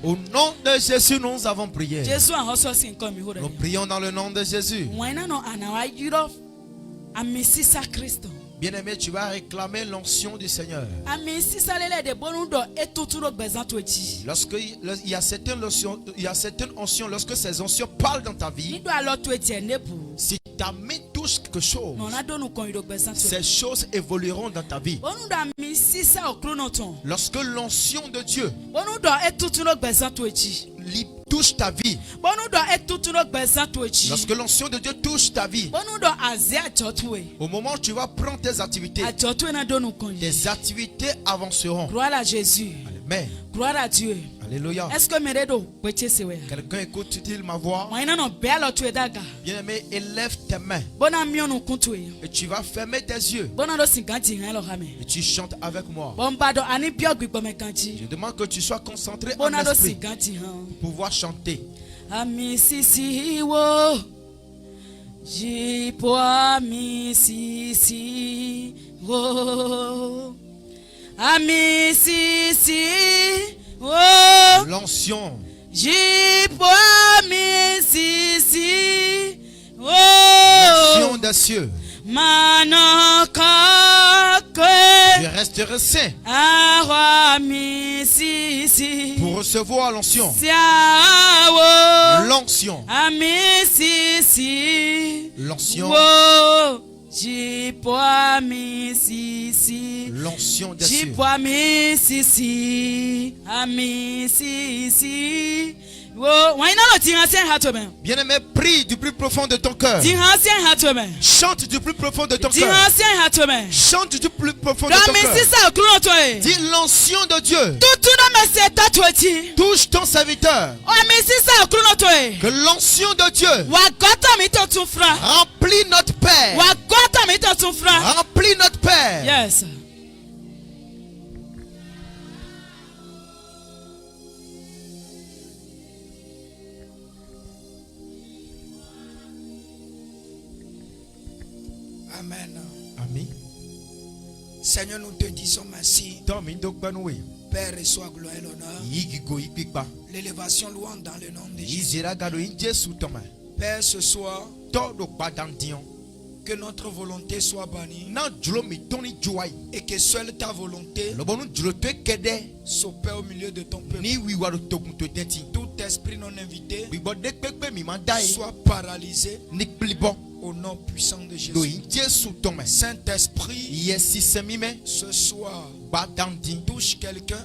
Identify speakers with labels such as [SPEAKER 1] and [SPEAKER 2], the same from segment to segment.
[SPEAKER 1] Au nom de Jésus, nous avons prié. Nous prions dans le nom de Jésus. Bien-aimé, tu vas réclamer l'onction du Seigneur. Lorsqu'il y a certaines onction, lorsque ces onctions parlent dans ta vie, si ta main touche quelque chose, ces choses évolueront dans ta vie. Lorsque l'onction de Dieu touche ta vie, lorsque l'onction de Dieu touche ta vie, au moment où tu vas prendre tes activités avanceront.
[SPEAKER 2] Gloire à Jésus.
[SPEAKER 1] Amen.
[SPEAKER 2] Gloire à Dieu.
[SPEAKER 1] Alléluia.
[SPEAKER 2] Est-ce que
[SPEAKER 1] quelqu'un écoute-t-il ma voix? Bien-aimé, élève tes mains et tu vas fermer tes yeux et tu chantes avec moi. Je demande que tu sois concentré en esprit pour pouvoir chanter. L'onction. L'onction des cieux. Je resterai saint pour recevoir l'onction. L'onction. L'onction. L'onction des cieux. Bien-aimé, prie du plus profond de ton cœur. Chante du plus profond de ton cœur. Chante du plus profond de ton cœur. Dis l'onction de Dieu. Touche ton serviteur. Que l'onction de Dieu remplit notre Père. Remplis notre Père.
[SPEAKER 2] Yes.
[SPEAKER 3] Amen.
[SPEAKER 1] Amen.
[SPEAKER 3] Seigneur, nous te disons merci. Père, reçois gloire et l'honneur. L'élévation louange dans le nom de Jésus. Père, ce soir, que notre volonté soit bannie et que seule ta volonté s'opère au milieu de ton peuple. Tout esprit non invité soit paralysé au nom puissant de Jésus. Saint-Esprit, ce soir, touche quelqu'un,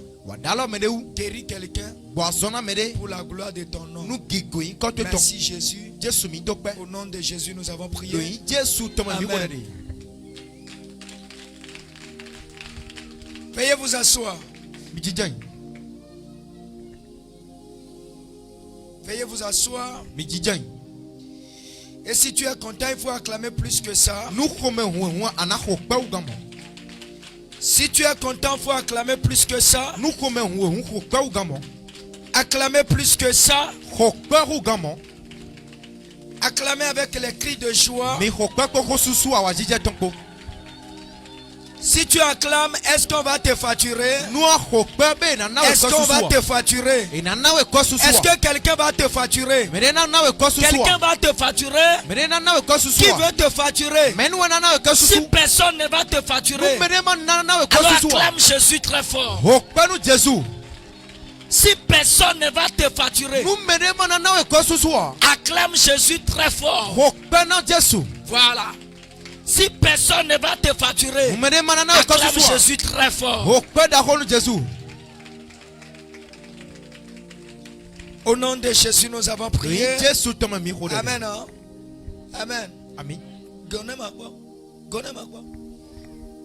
[SPEAKER 3] guéris quelqu'un pour la gloire de ton nom. Merci Jésus. Au nom de Jésus, nous avons prié. Amen. Veuillez vous asseoir. Veuillez vous asseoir. Et si tu es content, il faut acclamer plus que ça. Si tu es content, il faut acclamer plus que ça. Acclamer plus que ça. Acclamer avec les cris de joie. Si tu acclames, est-ce qu'on va te facturer? Est-ce qu'on va te facturer? Est-ce que quelqu'un va te facturer? Quelqu'un va te facturer? Qui veut te facturer? Si personne ne va te facturer, alors acclame Jésus très fort. Si personne ne va te facturer, acclame Jésus très fort. Voilà. Si personne ne va te facturer, acclame Jésus très fort. Au nom de Jésus, nous avons prié. Amen. Amen.
[SPEAKER 1] Amen.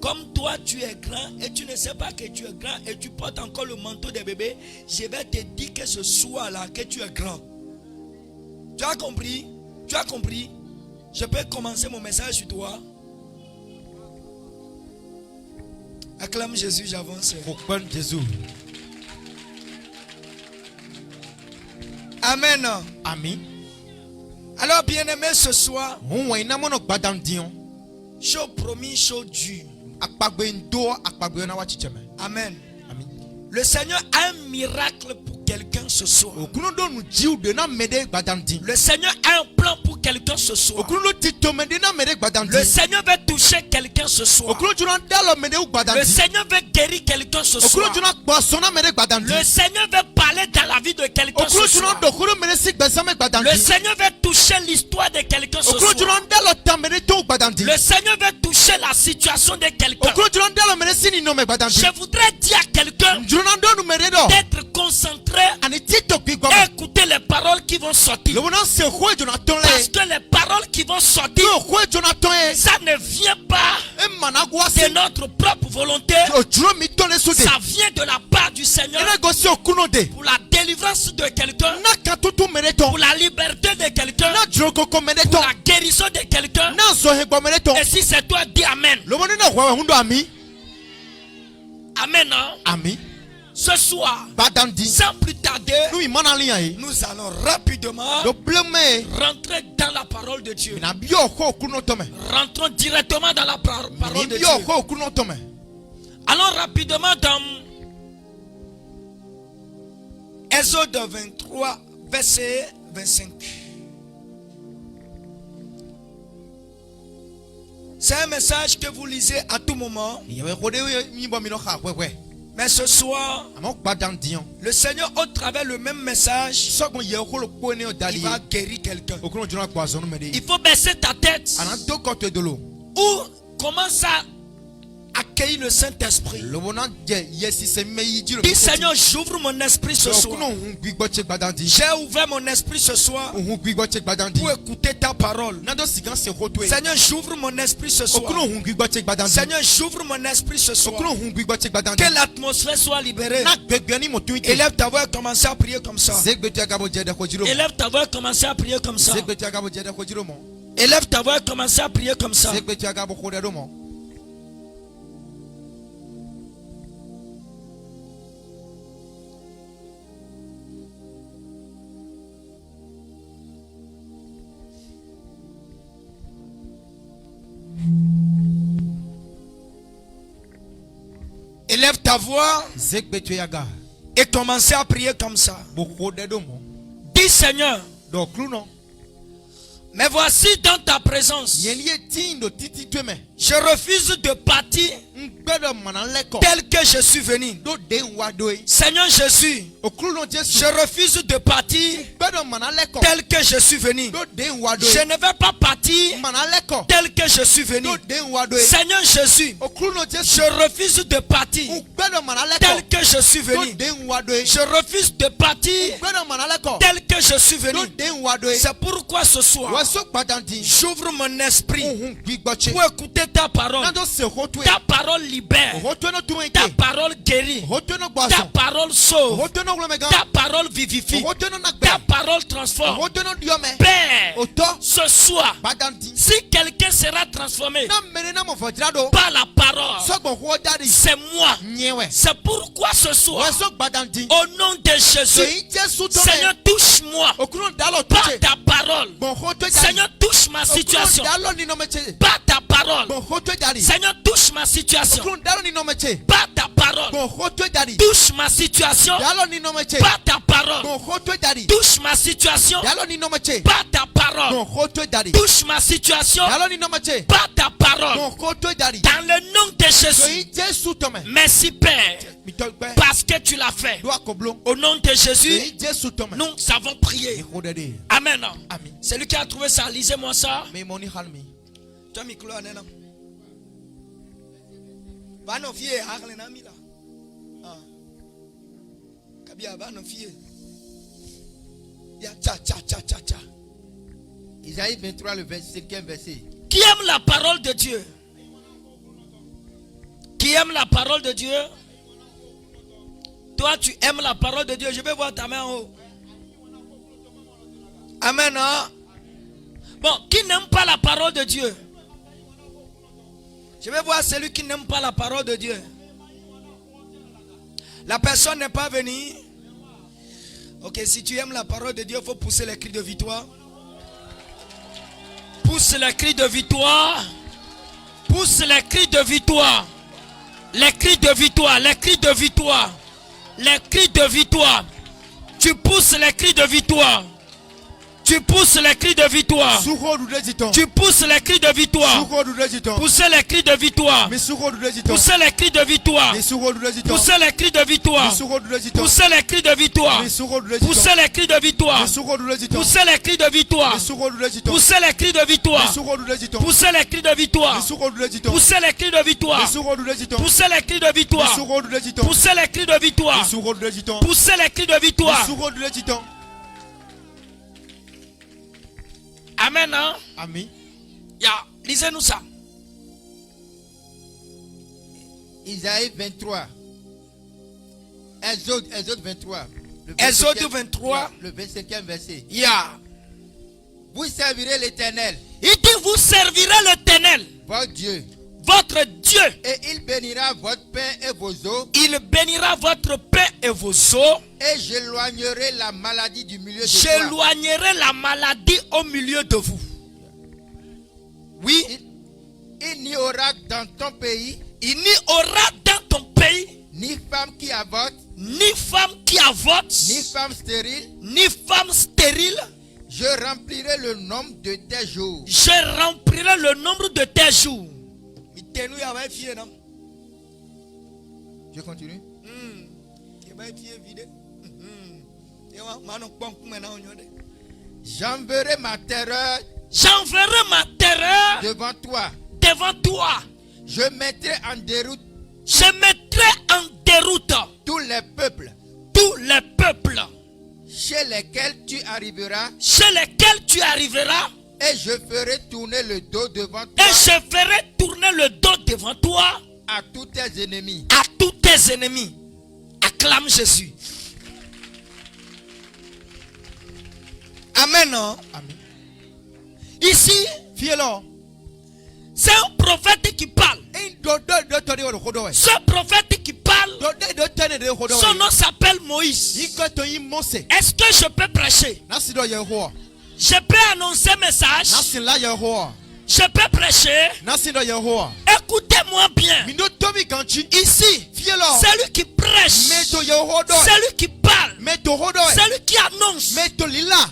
[SPEAKER 3] Comme toi tu es grand et tu ne sais pas que tu es grand et tu portes encore le manteau des bébés, je vais te dire que ce soir là que tu es grand. Tu as compris? Tu as compris? Je peux commencer mon message sur toi. Acclame Jésus, j'avance. Amen.
[SPEAKER 1] Amen.
[SPEAKER 3] Alors bien-aimé, ce soir, chaud promis, chaud dû. Amen. Le Seigneur a un miracle pour quelqu'un. ce soir. Le Seigneur a un plan pour quelqu'un ce soir. Le Seigneur veut toucher quelqu'un ce soir. Le Seigneur veut guérir quelqu'un ce soir. Le Seigneur veut parler dans la vie de quelqu'un ce soir. Le Seigneur veut toucher l'histoire de quelqu'un ce soir. Le Seigneur veut toucher la situation de quelqu'un. Je voudrais dire à quelqu'un d'être concentré et écouter les paroles qui vont sortir. Parce que les paroles qui vont sortir, ça ne vient pas de notre propre volonté. Ça vient de la part du Seigneur pour la délivrance de quelqu'un, pour la liberté de quelqu'un, pour la guérison de quelqu'un. Et si c'est toi, dis Amen. Amen.
[SPEAKER 1] Amen.
[SPEAKER 3] Ce soir, sans plus tarder, nous allons rapidement rentrer dans la parole de Dieu. Rentrons directement dans la parole de Dieu. Allons rapidement dans Exode 23, verset 25. C'est un message que vous lisez à tout moment. Mais ce soir, le Seigneur, au travers le même message, il va guérir quelqu'un. Il faut baisser ta tête. Ou commence à accueillir le Saint-Esprit. Dis Seigneur, j'ouvre mon esprit ce soir. J'ai ouvert mon esprit ce soir pour écouter ta parole. Seigneur, j'ouvre mon esprit ce soir. Seigneur, j'ouvre mon esprit ce soir. Que l'atmosphère soit libérée. Élève ta voix et commence à prier comme ça. Élève ta voix et commence à prier comme ça. Élève ta voix et commence à prier comme ça. Élève ta voix et commencez à prier comme ça. Dis Seigneur, mais voici dans ta présence, je refuse de partir tel que je suis venu. Seigneur Jésus, je refuse de partir tel que je suis venu. Je ne vais pas partir tel que je suis venu. Seigneur Jésus, je refuse de partir tel que je suis venu. Je refuse de partir tel que je suis venu. C'est pourquoi ce soir, j'ouvre mon esprit pour écouter ta parole. Ta parole libère. Ta parole guérit. Ta parole sauve. Ta parole vivifie. Ta parole transforme. Père, ce soir, si quelqu'un sera transformé par la parole, c'est moi. C'est pourquoi ce soir, au nom de Jésus, Seigneur, touche-moi par ta parole. Seigneur, touche ma situation par ta parole. Seigneur, touche ma situation par ta parole. Touche ma situation par ta parole. Touche ma situation par ta parole. Touche ma situation par ta parole. Dans le nom de Jésus. Merci Père, parce que tu l'as fait. Au nom de Jésus, nous avons prié. Amen. Celui qui a trouvé ça, lisez-moi ça. Tu as mis clou à nena. Va non fier, harle na mila. Ah. Kabia va non fier. Ya cha cha cha cha cha.
[SPEAKER 1] Isaïe 23 le verset 5e verset.
[SPEAKER 3] Qui aime la parole de Dieu? Qui aime la parole de Dieu? Toi tu aimes la parole de Dieu. Je vais voir ta main en haut. Amen. Hein? Bon, qui n'aime pas la parole de Dieu? Je vais voir celui qui n'aime pas la parole de Dieu. La personne n'est pas venue. Ok, si tu aimes la parole de Dieu, il faut pousser les cris de victoire. Pousse les cris de victoire. Pousse les cris de victoire. Les cris de victoire. Les cris de victoire. Les cris de victoire. Tu pousses les cris de victoire. Tu pousses les cris de victoire. Tu pousses les cris de victoire. Poussez les cris de victoire. Poussez les cris de victoire. Poussez les cris de victoire. Poussez les cris de victoire. Poussez les cris de victoire. Poussez les cris de victoire. Poussez les cris de victoire. Poussez les cris de victoire. Poussez les cris de victoire. Poussez les cris de victoire. Poussez les cris de victoire. Poussez les cris de victoire. Amen. Hein?
[SPEAKER 1] Amen.
[SPEAKER 3] Lisez-nous ça.
[SPEAKER 2] Isaïe 23. Exode 23.
[SPEAKER 3] Exode 23.
[SPEAKER 2] Le 25e verset.
[SPEAKER 3] Vous
[SPEAKER 2] servirez l'Éternel.
[SPEAKER 3] Il dit vous servirez l'Éternel.
[SPEAKER 2] Votre Dieu.
[SPEAKER 3] Votre Dieu.
[SPEAKER 2] Et il bénira votre pain et vos eaux.
[SPEAKER 3] Il bénira votre pain et vos eaux.
[SPEAKER 2] Et j'éloignerai la maladie du milieu de toi.
[SPEAKER 3] J'éloignerai la maladie au milieu de vous. Oui.
[SPEAKER 2] Il n'y aura dans ton pays.
[SPEAKER 3] Il n'y aura dans ton pays.
[SPEAKER 2] Ni femme qui avorte.
[SPEAKER 3] Ni femme qui avorte.
[SPEAKER 2] Ni femme stérile.
[SPEAKER 3] Ni femme stérile.
[SPEAKER 2] Je remplirai le nombre de tes jours.
[SPEAKER 3] Je remplirai le nombre de tes jours.
[SPEAKER 2] Je continue. J'enverrai ma terreur.
[SPEAKER 3] J'enverrai ma terreur
[SPEAKER 2] devant toi.
[SPEAKER 3] Devant toi.
[SPEAKER 2] Je mettrai en déroute.
[SPEAKER 3] Je mettrai en déroute
[SPEAKER 2] tous les peuples.
[SPEAKER 3] Tous les peuples.
[SPEAKER 2] Chez lesquels tu arriveras.
[SPEAKER 3] Chez lesquels tu arriveras.
[SPEAKER 2] Et je ferai tourner le dos devant toi.
[SPEAKER 3] Et je ferai tourner le dos devant toi.
[SPEAKER 2] À tous tes ennemis.
[SPEAKER 3] À tous tes ennemis. Acclame Jésus. Amen. Hein?
[SPEAKER 1] Amen.
[SPEAKER 3] Ici, c'est un prophète qui parle. Ce prophète qui parle, son nom s'appelle Moïse. Est-ce que je peux prêcher? Je peux annoncer un message. Je peux prêcher. Écoutez-moi bien. Ici, celui qui prêche, celui qui parle, celui qui annonce,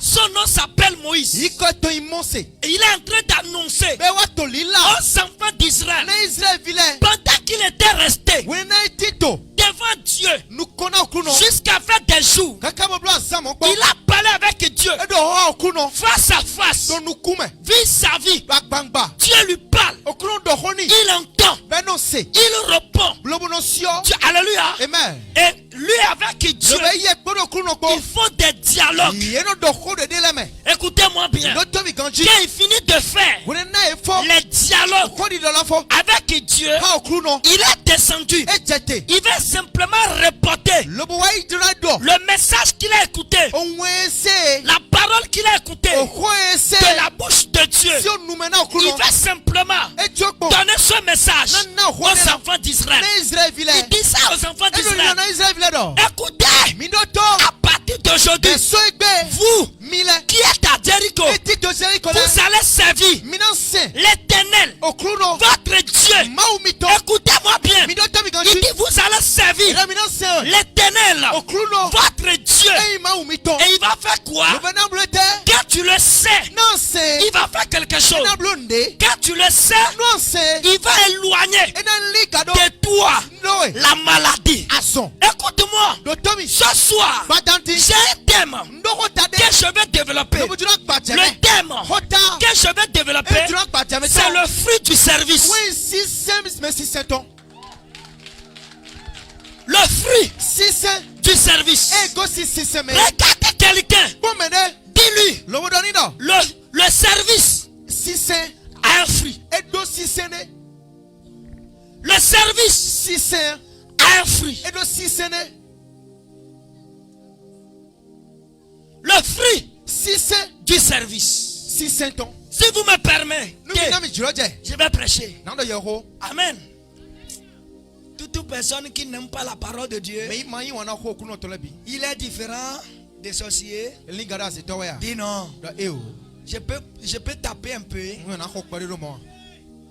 [SPEAKER 3] son nom s'appelle Moïse. Et il est en train d'annoncer aux enfants d'Israël, pendant qu'il était resté devant Dieu jusqu'à faire des jours, il a parlé avec Dieu face à face, vit sa vie. Dieu lui parle, il entend, il répond. Dieu, alléluia.
[SPEAKER 1] Amen.
[SPEAKER 3] Et lui avec Dieu, il faut des dialogues. Écoutez-moi bien. Quand il finit de faire les dialogues avec Dieu, il est descendu. Il va simplement répéter le message qu'il a écouté, la parole qu'il a écoutée de la bouche de Dieu. Il va simplement donner ce message aux enfants d'Israël. Il dit ça aux enfants d'Israël. Écoutez, à partir d'aujourd'hui, vous qui êtes à Jéricho, vous allez servir l'Éternel, votre Dieu. Écoutez-moi bien. Il dit vous allez servir l'Éternel, votre Dieu. Et il va faire quoi? Quand tu le sais, il va faire quelque chose. Quand tu le sais, il va éloigner de toi la maladie. Écoute-moi, ce soir, j'ai un thème que je vais développer. Le thème que je vais développer, c'est le fruit du service. Le fruit du service. Regardez quelqu'un. Dis-lui, le service a un fruit. Le service a un fruit. Le fruit du service. Si vous me permettez, je vais prêcher. Amen. Toute personne qui n'aime pas la parole de Dieu, il est différent des sorciers. Dis non. Je peux taper un peu.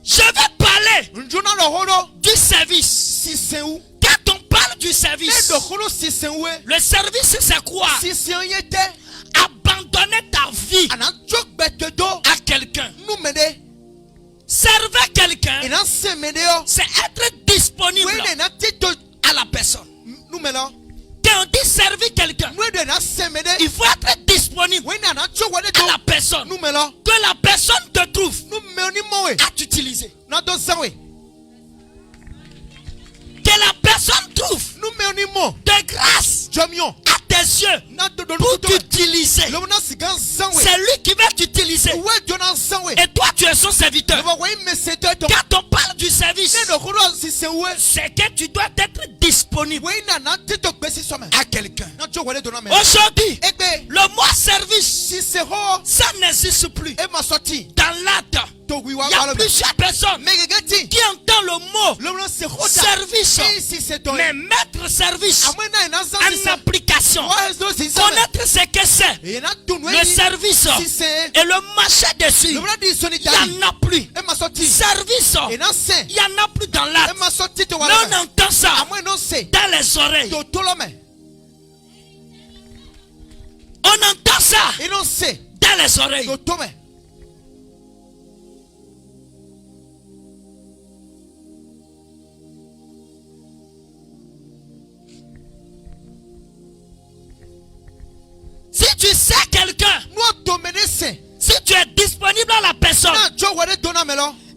[SPEAKER 3] Je vais parler du service. Quand on parle du service. Le service, c'est quoi? Abandonner ta vie à quelqu'un. Servir quelqu'un, c'est être disponible à la personne. Quand on dit servir quelqu'un, il faut être disponible à la personne. Que la personne te trouve à t'utiliser. Que la personne trouve de grâce à tes yeux pour t'utiliser. C'est lui qui va t'utiliser. Et toi, tu es son serviteur. Quand on parle du service, c'est que tu dois être disponible à quelqu'un. Aujourd'hui, le mot service, ça n'existe plus. Dans l'acte, il y a plusieurs personnes qui entendent le mot service, mais mettre service en application, connaître ce que c'est, le service et le marché dessus, il n'y en a plus. Service, il n'y en a plus dans l'acte. Mais on entend ça dans les oreilles. On entend ça dans les oreilles. Si tu sais quelqu'un, si tu es disponible à la personne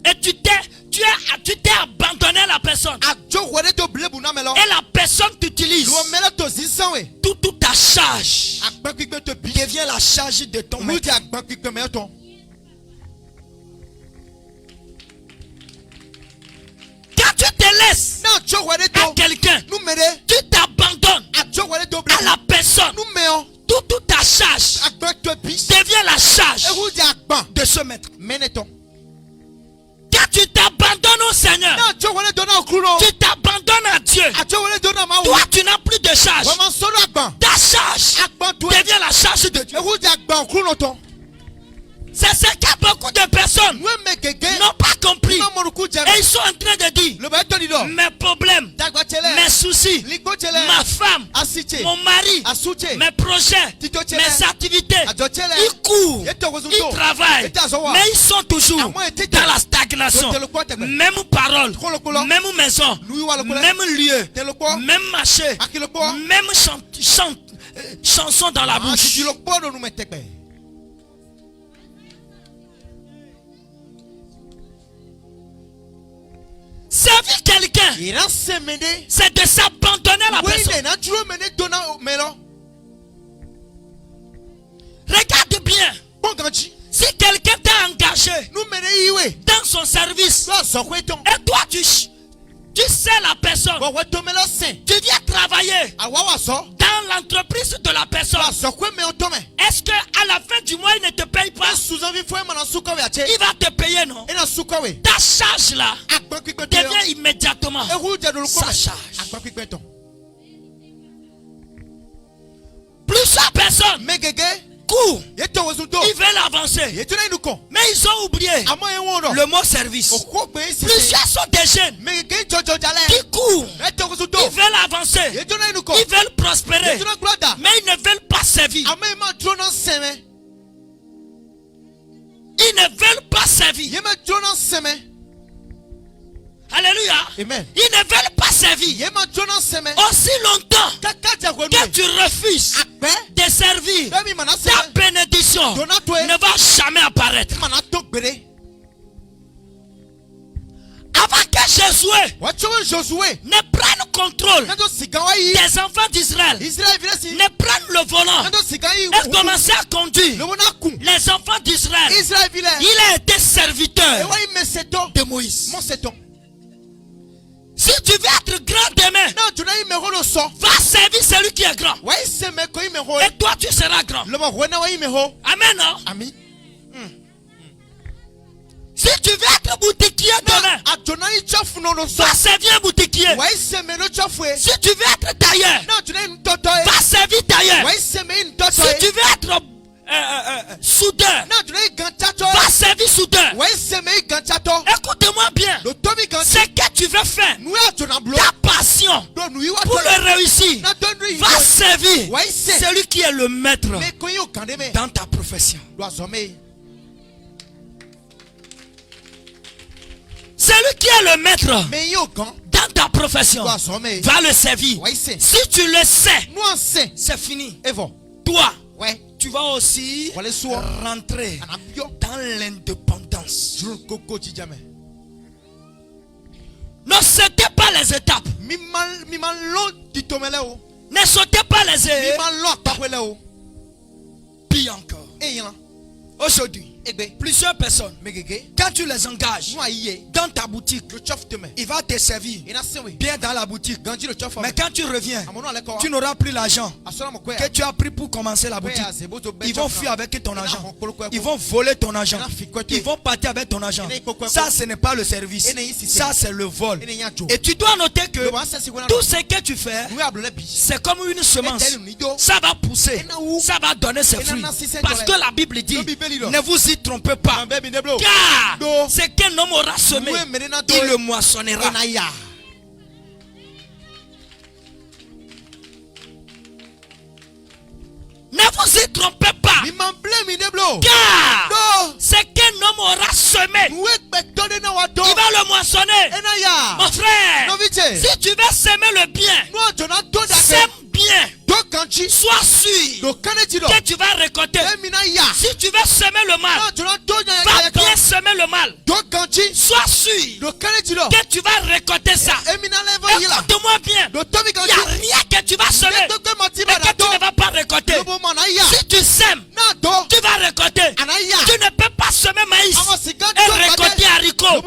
[SPEAKER 3] et tu t'es abandonné à la personne et la personne t'utilise, toute ta charge devient la charge de ton maître. Quand tu te laisses à quelqu'un, tu t'abandonnes à la personne, toute ta charge devient la charge de ce maître. Quand tu t'abandonnes au Seigneur, tu t'abandonnes à Dieu, toi tu n'as plus de charge. Ta charge devient la charge de Dieu. C'est ce que beaucoup de personnes n'ont pas compris. Et ils sont en train de dire mes problèmes, mes soucis, ma femme, mon mari, mes projets, mes activités. Ils courent, ils travaillent, mais ils sont toujours dans la stagnation. Même parole, même maison, même lieu, même marché, même chanson dans la bouche. Servir quelqu'un, c'est de s'abandonner à la personne. Regarde bien. Si quelqu'un t'a engagé dans son service et toi tu sais la personne, tu viens travailler dans l'entreprise de la personne, est-ce qu'à la fin du mois il ne te paye pas? Il va te payer, non? Ta charge là devient immédiatement sa charge. Plusieurs personnes courent, ils veulent avancer, mais ils ont oublié le mot service. Plusieurs sont des jeunes qui courent, ils veulent avancer, ils veulent prospérer, mais ils ne veulent pas servir. Ils ne veulent pas servir. Alléluia.
[SPEAKER 1] Amen.
[SPEAKER 3] Ils ne veulent pas servir. Aussi longtemps que tu refuses de servir, ta bénédiction ne va jamais apparaître. Avant que Josué ne prenne contrôle des enfants d'Israël, ne prenne le volant et commence à conduire les enfants d'Israël, il a été serviteur de Moïse. Si tu veux être grand demain, va servir celui qui est grand. Et toi tu seras grand. Amen.
[SPEAKER 1] Amen.
[SPEAKER 3] Si tu veux être boutiquier demain, va servir un boutiquier. Si tu veux être tailleur, va servir tailleur. Si tu veux être soudeur, va servir soudeur. Écoute-moi bien. Ce que tu veux faire, ta passion, pour le réussir, va servir celui qui est le maître dans ta profession. Celui qui est le maître dans ta profession va le servir. Si tu le sais, c'est fini. Toi, tu vas aussi rentrer dans l'indépendance. Ne sautez pas les étapes. Ne sautez pas les étapes. Pire encore. Aujourd'hui, plusieurs personnes, quand tu les engages dans ta boutique, il va te servir bien dans la boutique. Mais quand tu reviens, tu n'auras plus l'argent que tu as pris pour commencer la boutique. Ils vont fuir avec ton argent. Ils vont voler ton argent. Ils vont partir avec ton argent. Ça, ce n'est pas le service. Ça, c'est le vol. Et tu dois noter que tout ce que tu fais, c'est comme une semence. Ça va pousser. Ça va donner ses fruits. Parce que la Bible dit, ne vous y trompez pas. Car ce qu'un homme aura semé, il le moissonnera. Ne vous y trompez pas. Car ce qu'un homme aura semé, il va le moissonner. Mon frère, si tu veux semer le bien, sème bien. Sois sûr que tu vas récolter. Si tu veux semer le mal, va bien semer le mal. Sois sûr que tu vas récolter ça. Écoute-moi bien. Il n'y a rien que tu vas semer et que tu ne vas pas récolter. Si tu sèmes, tu vas récolter. Tu ne peux pas semer maïs et récolter haricots.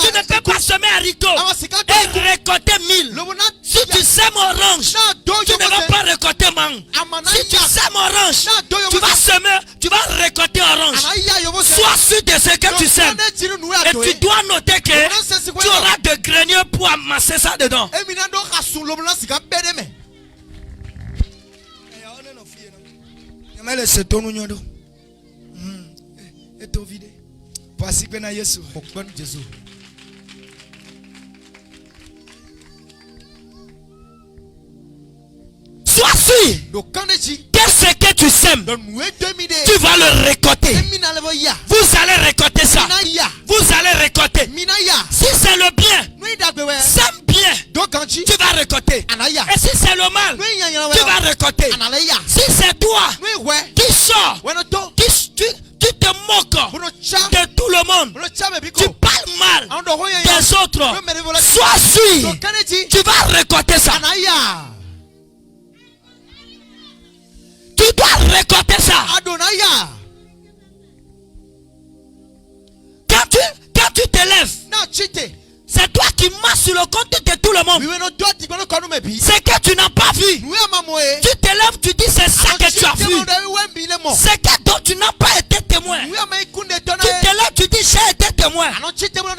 [SPEAKER 3] Tu ne peux pas semer haricots et récolter mil. Si tu sèmes orange, tu ne vas pas récolter mangue. Si tu sèmes orange, tu vas semer, tu vas récolter orange. Sois sûr de ce que tu sèmes. Et tu dois noter que tu auras de greniers pour amasser ça dedans. Voici que Jésus. Sois sûr que ce que tu sèmes, tu vas le récolter. Vous allez récolter ça. Vous allez récolter. Si c'est le bien, sème bien, tu vas récolter. Et si c'est le mal, tu vas récolter. Si c'est toi qui sors, tu te moques de tout le monde, tu parles mal des autres, sois sûr, tu vas récolter ça. Tu dois récolter ça. Quand tu te lèves, c'est toi qui marches sur le compte de tout le monde. C'est que tu n'as pas vu. Tu te lèves, tu dis c'est ça que tu as vu. C'est que dont tu n'as pas été témoin. Tu te lèves, tu dis j'ai été témoin.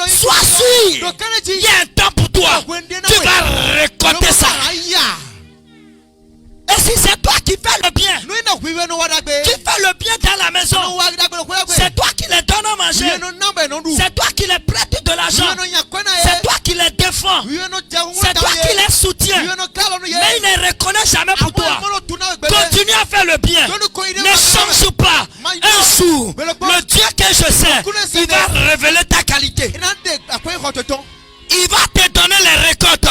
[SPEAKER 3] Sois sûr. Il y a un temps pour toi. Tu vas récolter ça. Et si c'est toi qui fais le bien, tu fais le bien dans la maison, c'est toi qui les donnes à manger, c'est toi qui les prêtes de l'argent, c'est toi qui les défends, c'est toi qui les soutiens, mais ils ne reconnaissent jamais pour toi. Continue à faire le bien, ne change pas. Un jour, le Dieu que je sais, il va révéler ta qualité. Il va te donner les récoltes.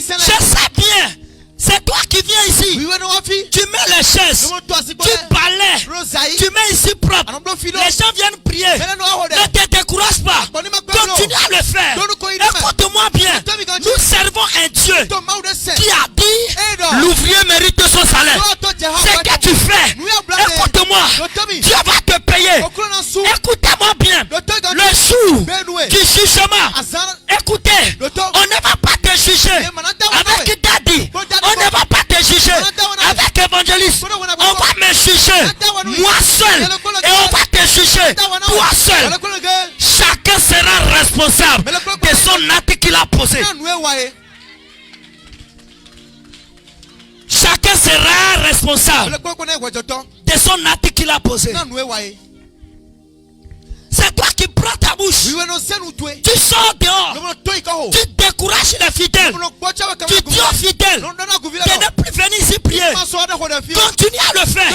[SPEAKER 3] Je sais bien. C'est toi qui viens ici. Tu mets les chaises. Tu balais. Tu mets ici propre. Les gens viennent prier. Ne te décourage pas. Continue à le faire. Écoute-moi bien. Nous servons un Dieu qui a dit l'ouvrier mérite son salaire. C'est que tu fais. Écoute-moi. Dieu va te payer. Écoutez-moi bien. Le jour du jugement. Écoutez. On ne va pas te juger avec Daddy. On ne va pas te juger avec évangéliste. On va me juger moi seul. Et on va te juger toi seul. Chacun sera responsable de son acte qu'il a posé. Chacun sera responsable de son acte qu'il a posé. C'est toi qui prends prends ta bouche. Tu sors dehors. Tu décourages les fidèles. Tu dis aux fidèles de ne plus venir ici prier. Continue à le faire.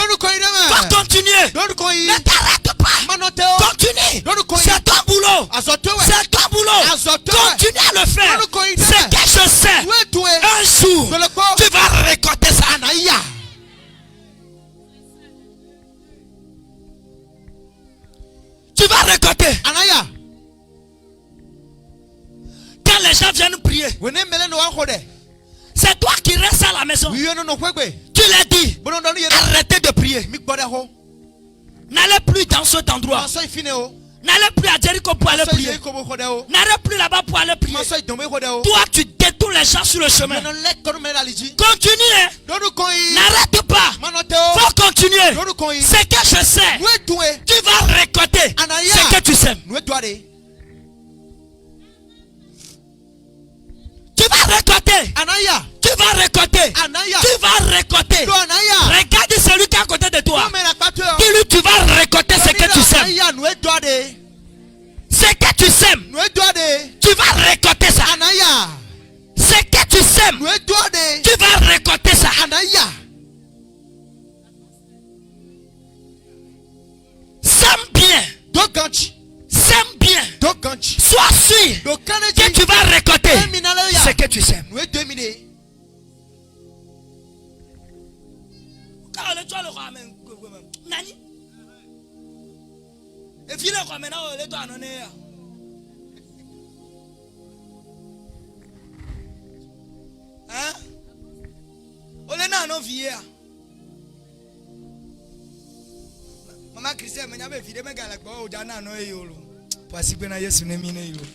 [SPEAKER 3] Va continuer. Ne t'arrête pas. Continue. C'est ton boulot. C'est ton boulot. Continue à le faire. C'est que je sais. Un jour, tu vas récolter ça. Tu vas récolter. Quand les gens viennent prier, c'est toi qui restes à la maison. Tu leur dis, arrêtez de prier. N'allez plus dans cet endroit. N'allez plus à Jéricho pour aller prier. N'allez plus là-bas pour aller prier. Toi, tu détournes les gens sur le chemin. Continuez. N'arrête pas. Faut continuer. C'est que je sais. Tu vas récolter ce que tu sèmes. Tu vas récolter. Tu vas récolter. Tu vas récolter. Regarde celui qui est à côté de toi. Dis-lui, tu vas récolter ce que tu sèmes. Ce que tu sèmes, tu vas récolter ça. Ce que tu sèmes, tu vas récolter ça. Sème bien. Sème bien. Sois sûr que tu vas récolter ce que tu sèmes. Maman Christian, mais n'avait vidé mes gars là quoi au Dana no yolo. Parce que na Yesu ne mine yolo.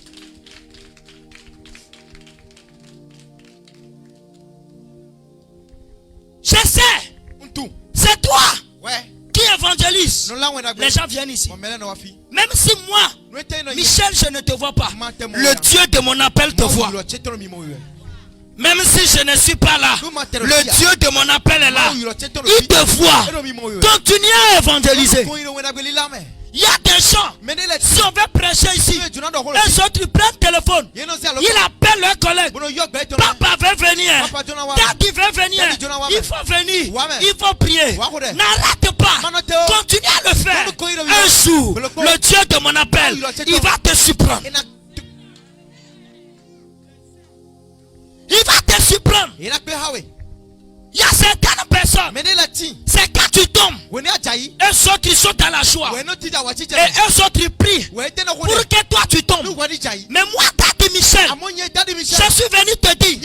[SPEAKER 3] Je sais. C'est toi.
[SPEAKER 2] Ouais.
[SPEAKER 3] Qui évangélise. Les gens viennent ici. Même si moi, Michel, je ne te vois pas, le Dieu de mon appel te voit. Même si je ne suis pas là, le Dieu de mon appel est là. Il te voit. Continue à évangéliser. Il y a des gens, si on veut prêcher ici, les autres ils prennent le téléphone, ils appellent leurs collègues. Papa veut venir, Daddy veut venir, il faut venir, il faut prier. N'arrête pas, continue à le faire. Un jour, le Dieu de mon appel, il va te surprendre. Il va te surprendre. Il y a certaines personnes, c'est quand tu tombes, eux autres ils sont dans la joie, et eux autres ils prient pour que toi tu tombes. Mais moi, Daddy Michel, je suis venu te dire,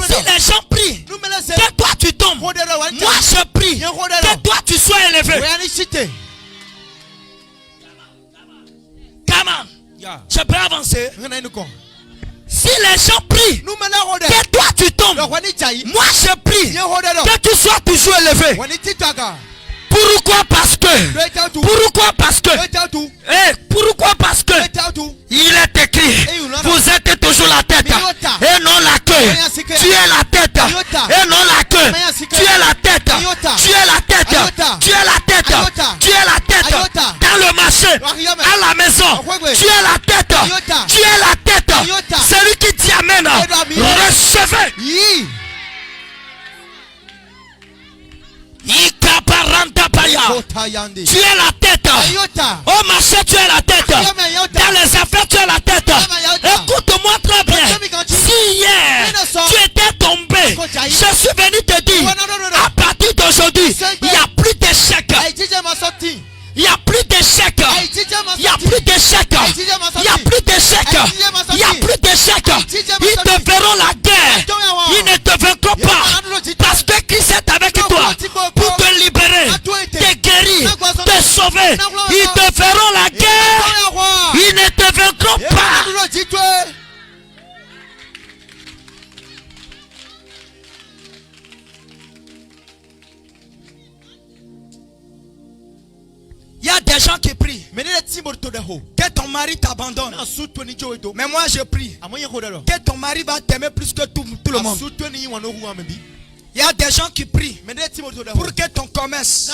[SPEAKER 3] si les gens prient, que toi tu tombes, moi je prie, que toi tu sois élevé. Come on, je peux avancer. Si les gens prient, que toi tu tombes, moi je prie, que tu sois toujours élevé. Pourquoi? Parce que. Pourquoi? Parce que. Pourquoi? Parce que. Il est écrit, vous êtes toujours la tête et non la queue. Tu es la tête et non la queue. Tu es la tête. Tu es la tête. Tu es la tête. Tu es la tête. Dans le marché, à la maison, tu es la tête. Tu es la tête. Celui qui dit amen, recevez. Tu es la tête. Au marché, tu es la tête. Dans les affaires, tu es la tête. Écoute-moi très bien. Si hier tu étais tombé, je suis venu te dire, à partir d'aujourd'hui, il n'y a plus d'échec. Il n'y a plus d'échec. Il n'y a plus d'échec. Il n'y a plus d'échec. Il n'y a plus d'échec. Ils te feront la guerre. Ils ne te vaincront pas. Parce que Christ est avec toi pour te libérer, te guérir, te sauver. Ils te feront la guerre. Ils ne te vaincront pas. Il y a des gens qui prient que ton mari t'abandonne. Mais moi je prie que ton mari va t'aimer plus que tout le monde. Il y a des gens qui prient pour que ton commerce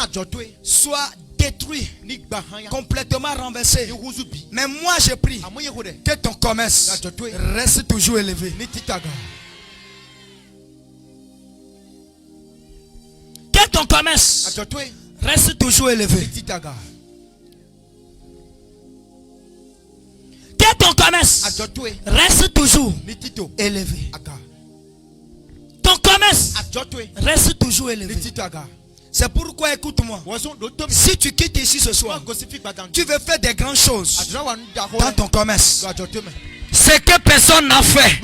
[SPEAKER 3] soit détruit, complètement renversé. Mais moi je prie que ton commerce reste toujours élevé. Que ton commerce reste toujours élevé. Que ton commerce reste toujours élevé. Ton commerce reste toujours élevé. C'est pourquoi, écoute-moi, si tu quittes ici ce soir, tu veux faire des grandes choses dans ton commerce. Ce que personne n'a fait,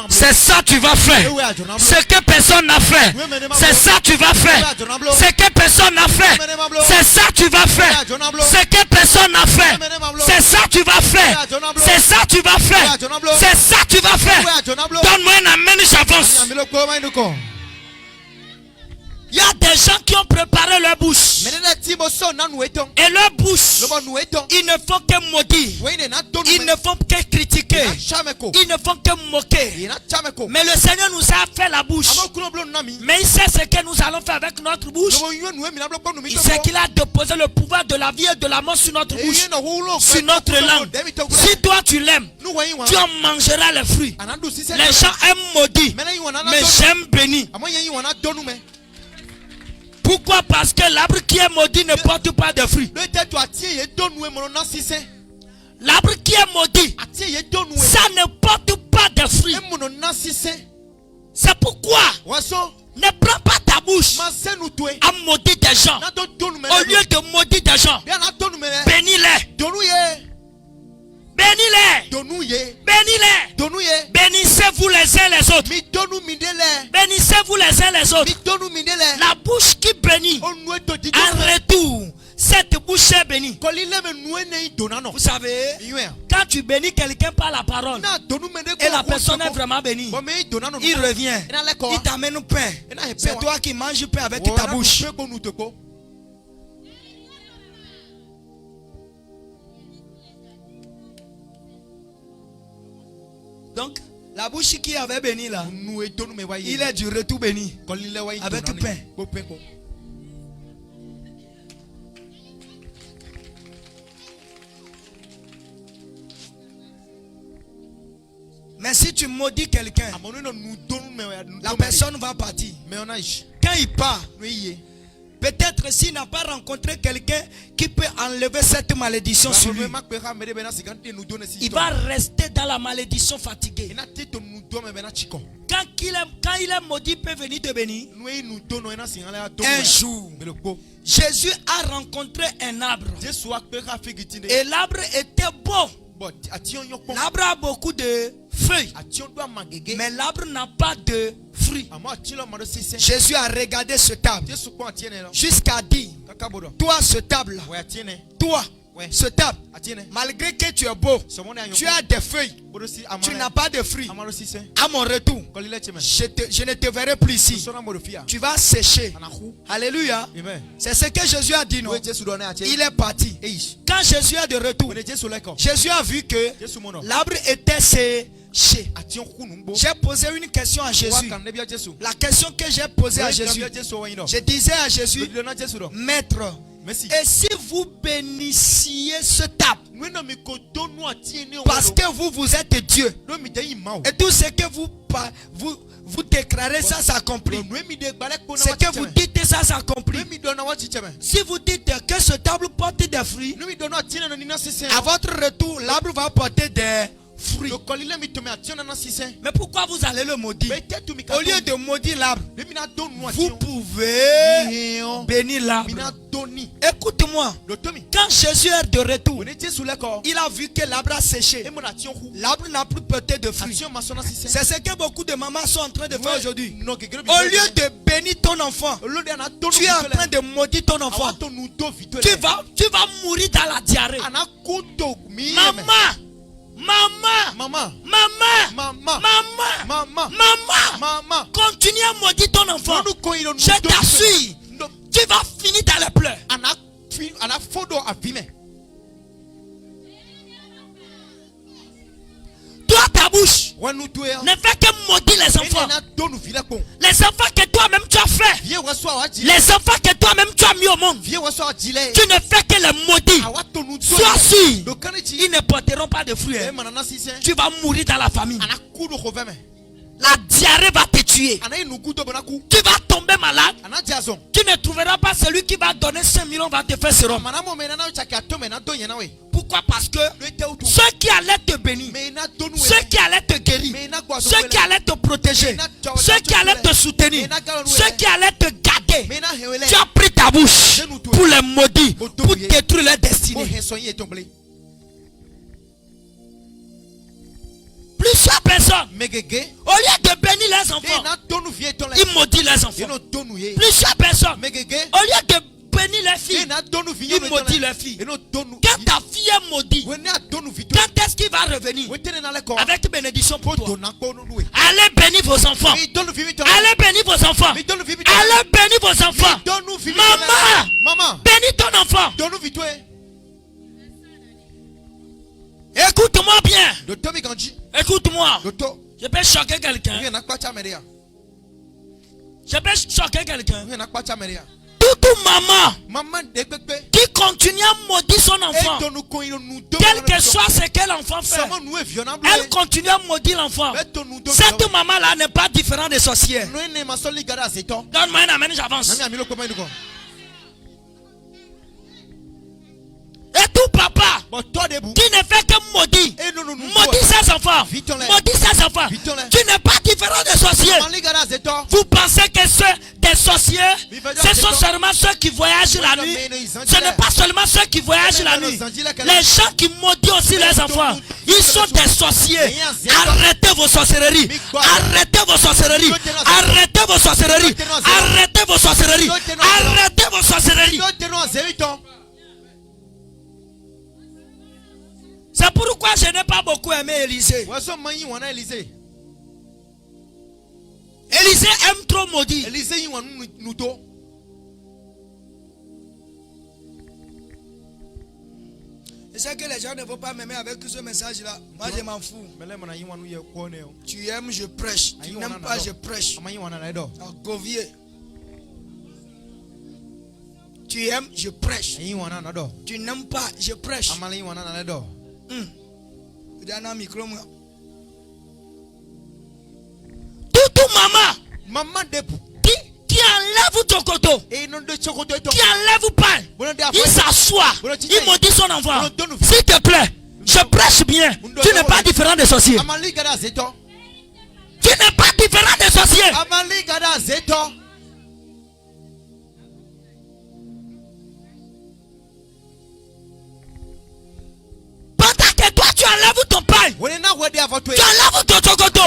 [SPEAKER 3] c'est ça tu vas faire. Ce que personne n'a fait, c'est ça tu vas faire. Ce que personne n'a fait, c'est ça tu vas faire. Ce que personne n'a fait, c'est ça tu vas faire. C'est ça tu vas faire. C'est ça tu vas faire. Donne-moi un amen, j'avance. Il y a des gens qui ont préparé leur bouche. Et leur bouche, ils ne font que maudire. Ils ne font que critiquer. Ils ne font que moquer. Mais le Seigneur nous a fait la bouche. Mais il sait ce que nous allons faire avec notre bouche. Il sait qu'il a déposé le pouvoir de la vie et de la mort sur notre bouche, sur notre langue. Si toi tu l'aimes, tu en mangeras les fruits. Les gens aiment maudire, mais j'aime bénir. Pourquoi? Parce que l'arbre qui est maudit ne porte pas de fruits. L'arbre qui est maudit, ça ne porte pas de fruits. C'est pourquoi ne prends pas ta bouche à maudire des gens. Au lieu de maudire des gens, bénis-les. Bénis-les. Bénis-les. Bénissez-vous les uns les autres. Bénissez-vous les uns les autres. La bouche qui bénit, en retour, cette bouche est bénie. Vous savez, quand tu bénis quelqu'un par la parole et la personne est vraiment bénie, il revient, il t'amène pain. C'est toi qui manges pain avec ta bouche. Donc, la bouche qui avait béni là, il est du retour béni avec pain. Mais si tu maudis quelqu'un, la personne va partir. Quand il part, peut-être s'il n'a pas rencontré quelqu'un qui peut enlever cette malédiction sur lui, il va rester dans la malédiction fatiguée. Quand il est maudit, peut venir te bénir. Un jour, Jésus a rencontré un arbre. Et l'arbre était beau. L'arbre a beaucoup de feuilles, mais l'arbre n'a pas de fruits. Jésus a regardé ce table jusqu'à dire: toi ce table là, toi ce table, malgré que tu es beau, tu as des feuilles, tu n'as pas de fruits. À mon retour, je ne te verrai plus ici. Tu vas sécher. Alléluia. C'est ce que Jésus a dit. Non, il est parti. Quand Jésus est de retour, Jésus a vu que l'arbre était séché. J'ai posé une question à Jésus. La question que j'ai posée à Jésus, je disais à Jésus: Maître, et si vous bénissiez ce table, parce que vous êtes Dieu, et tout ce que vous déclarez, ça s'accomplit. Ce que vous dites, ça s'accomplit. Si vous dites que ce table porte des fruits, à votre retour, l'arbre va porter des fruits. Mais pourquoi vous allez le maudire? Au lieu de maudire l'arbre, vous pouvez bénir l'arbre. Écoute-moi, quand Jésus est de retour, il a vu que l'arbre a séché. L'arbre n'a plus porté de fruits. C'est ce que beaucoup de mamans sont en train de faire aujourd'hui. Au lieu de bénir ton enfant, tu es en train de maudire ton enfant. Tu vas mourir dans la diarrhée. Maman, continue à maudire ton enfant. Je t'assure, tu vas finir dans les pleurs. Toi, ta bouche ne fait que maudire les enfants. Les enfants que toi-même tu as fait. les enfants que toi-même tu as mis au monde, tu ne fais que les maudire. Sois sûr, ils ne porteront pas de fruits. Tu vas mourir dans la famille. La diarrhée va te tuer. Tu vas tomber malade. Tu ne trouveras pas celui qui va donner 5 millions va te faire sérum. Pourquoi? Parce que ceux qui allaient te bénir, ceux qui allaient te guérir, ceux qui allaient te protéger, ceux qui allaient te soutenir, ceux qui allaient te garder, tu as pris ta bouche pour les maudire, pour détruire leur destinée. Plusieurs personnes, au lieu de bénir les enfants, ils maudissent les enfants. Plusieurs personnes, au lieu de bénir les filles, ils maudissent les filles. Quand ta fille est maudite, quand est-ce qu'il va revenir avec bénédiction pour toi? Allez bénir vos enfants. Allez bénir vos enfants. Allez bénir vos enfants. Maman, bénis ton enfant. Écoute-moi bien. Écoute-moi. Je peux choquer quelqu'un. Je peux choquer quelqu'un. Toute maman qui continue à maudire son enfant, quel que soit ce que l'enfant fait, elle continue à maudire l'enfant. Cette maman-là n'est pas différente des sorcières. Donne-moi un amen, j'avance. Et tout papa qui ne fait que maudire, maudit ses enfants, maudit ses enfants, tu n'es pas différent des sorciers. Vous pensez que des sorciers, ce sont seulement ceux qui voyagent la nuit? Ce n'est pas seulement ceux qui voyagent la nuit. Les gens qui maudissent aussi les enfants, ils sont des sorciers. Arrêtez vos sorcelleries. Arrêtez vos sorcelleries. Arrêtez vos sorcelleries. Arrêtez vos sorcelleries. Arrêtez vos sorcelleries. C'est pourquoi je n'ai pas beaucoup aimé Élisée. Élisée aime trop maudire. Je sais que les gens ne vont pas m'aimer avec tout ce message-là. Moi, je m'en fous. Tu aimes, je prêche. Tu n'aimes pas, je prêche. Govier. Tu aimes, je prêche. Tu n'aimes pas, je prêche. Toute maman qui enlève ton coteau, qui enlève pas, il s'assoit, il maudit son enfant. S'il te plaît, je prêche bien. Tu n'es pas différent des sorciers. Tu n'es pas différent des sorciers. Tu enlèves ton pain. Tu enlèves ton chocoto.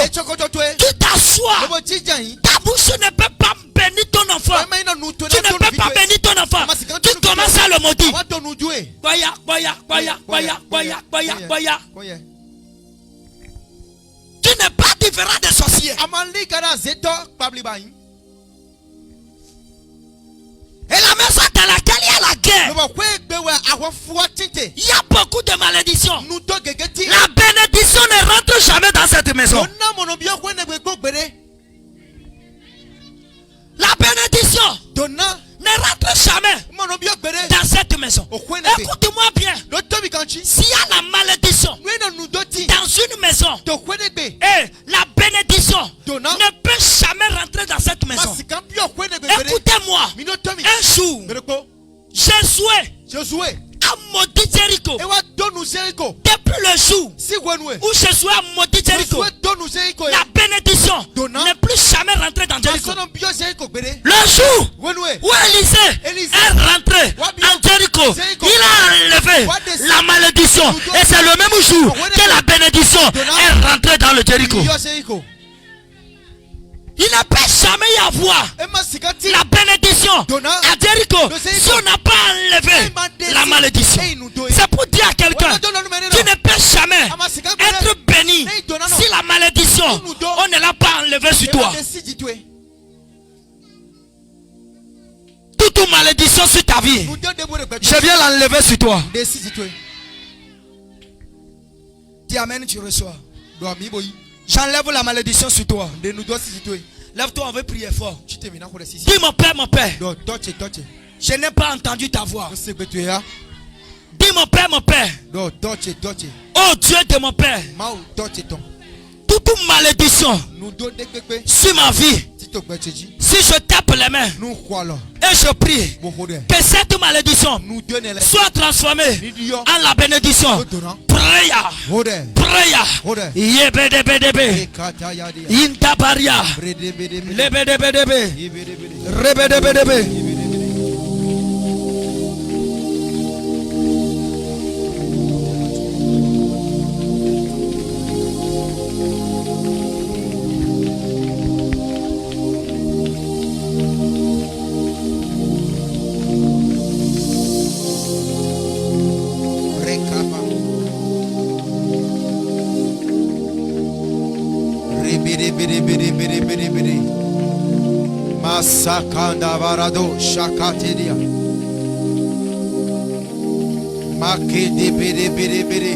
[SPEAKER 3] Tu t'assois. Ta bouche ne peut pas bénir ton enfant. Tu ne peux pas bénir ton enfant. Tu commences à le maudire. Tu n'es pas différent des sorciers. Et la maison dans laquelle il y a la guerre, il y a beaucoup de malédictions. La bénédiction ne rentre jamais dans cette maison. La bénédiction ne rentre jamais dans cette maison. Écoute-moi bien. S'il y a la malédiction dans une maison, et la bénédiction ne peut jamais rentrer dans cette maison. Écoutez-moi. Un jour, Josué a maudit Jéricho. Depuis le jour où Josué a maudit Jéricho, la bénédiction n'est plus jamais rentrée dans Jéricho. Le jour où Élisée est rentré en Jéricho, il a enlevé la malédiction. Et c'est le même jour que la bénédiction est rentrée dans le Jéricho. Il ne peut jamais y avoir la bénédiction à Jéricho si on n'a pas enlevé la malédiction. C'est pour dire à quelqu'un, tu ne peux jamais être béni si la malédiction, on ne l'a pas enlevée sur toi. Toute malédiction sur ta vie, je viens l'enlever sur toi. Dis amen, tu reçois. J'enlève la malédiction sur toi. Lève-toi, on veut prier fort. Dis mon père, mon père. Je n'ai pas entendu ta voix. Dis mon père, mon père. Oh Dieu de mon père. Toute malédiction sur ma vie. Si je tape les mains et je prie que cette malédiction soit transformée en la bénédiction. Prière. Prière. Yebedebedebe. Intabaria. Lebedebedebe. Rebedebedebe.
[SPEAKER 1] Masakanda varado shakateria. Makede bere bere bere.